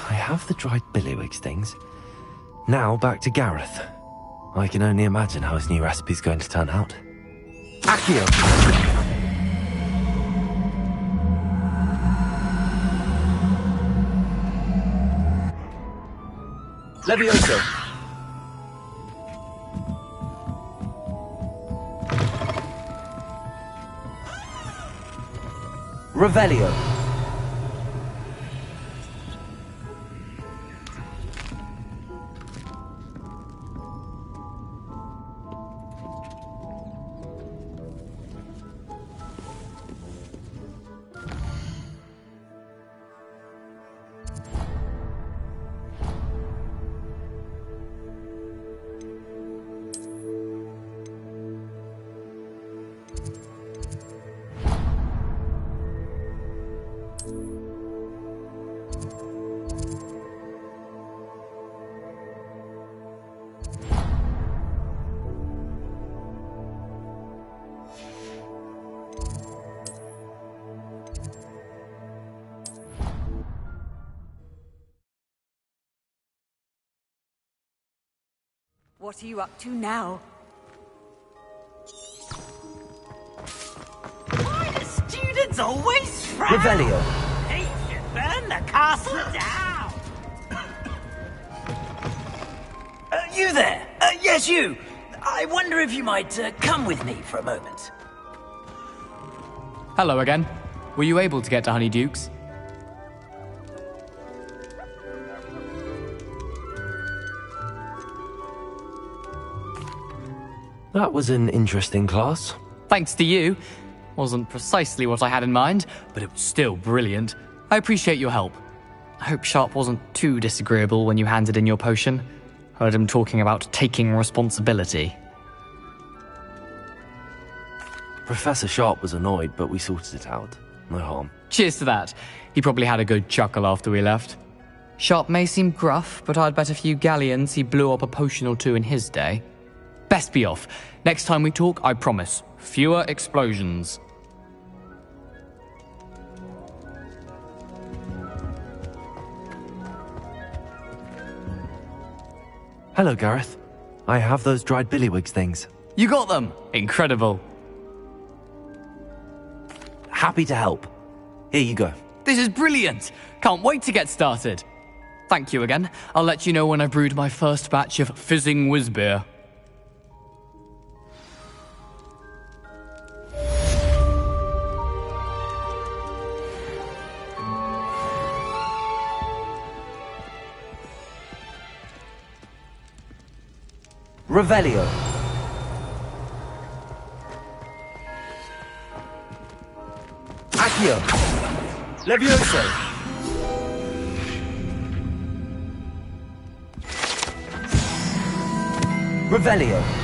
[SPEAKER 2] I have the dried billywigs things. Now back to Gareth. I can only imagine how his new recipe's going to turn out.
[SPEAKER 20] Accio. Levioso. Revelio.
[SPEAKER 14] What are you up to now?
[SPEAKER 15] Why do students always frown?
[SPEAKER 20] Revelio.
[SPEAKER 15] They should burn the castle down.
[SPEAKER 21] You there? Yes, you. I wonder if you might come with me for a moment.
[SPEAKER 12] Hello again. Were you able to get to Honeydukes?
[SPEAKER 2] That was an interesting class.
[SPEAKER 12] Thanks to you. Wasn't precisely what I had in mind, but it was still brilliant. I appreciate your help. I hope Sharp wasn't too disagreeable when you handed in your potion. Heard him talking about taking responsibility.
[SPEAKER 2] Professor Sharp was annoyed, but we sorted it out. No harm.
[SPEAKER 12] Cheers to that. He probably had a good chuckle after we left. Sharp may seem gruff, but I'd bet a few galleons he blew up a potion or two in his day. Best be off. Next time we talk, I promise, fewer explosions.
[SPEAKER 2] Hello, Gareth. I have those dried billywigs things.
[SPEAKER 12] You got them! Incredible.
[SPEAKER 2] Happy to help. Here you go.
[SPEAKER 12] This is brilliant! Can't wait to get started. Thank you again. I'll let you know when I've brewed my first batch of fizzing whiz-beer.
[SPEAKER 20] Revelio. Accio. Levioso. Revelio.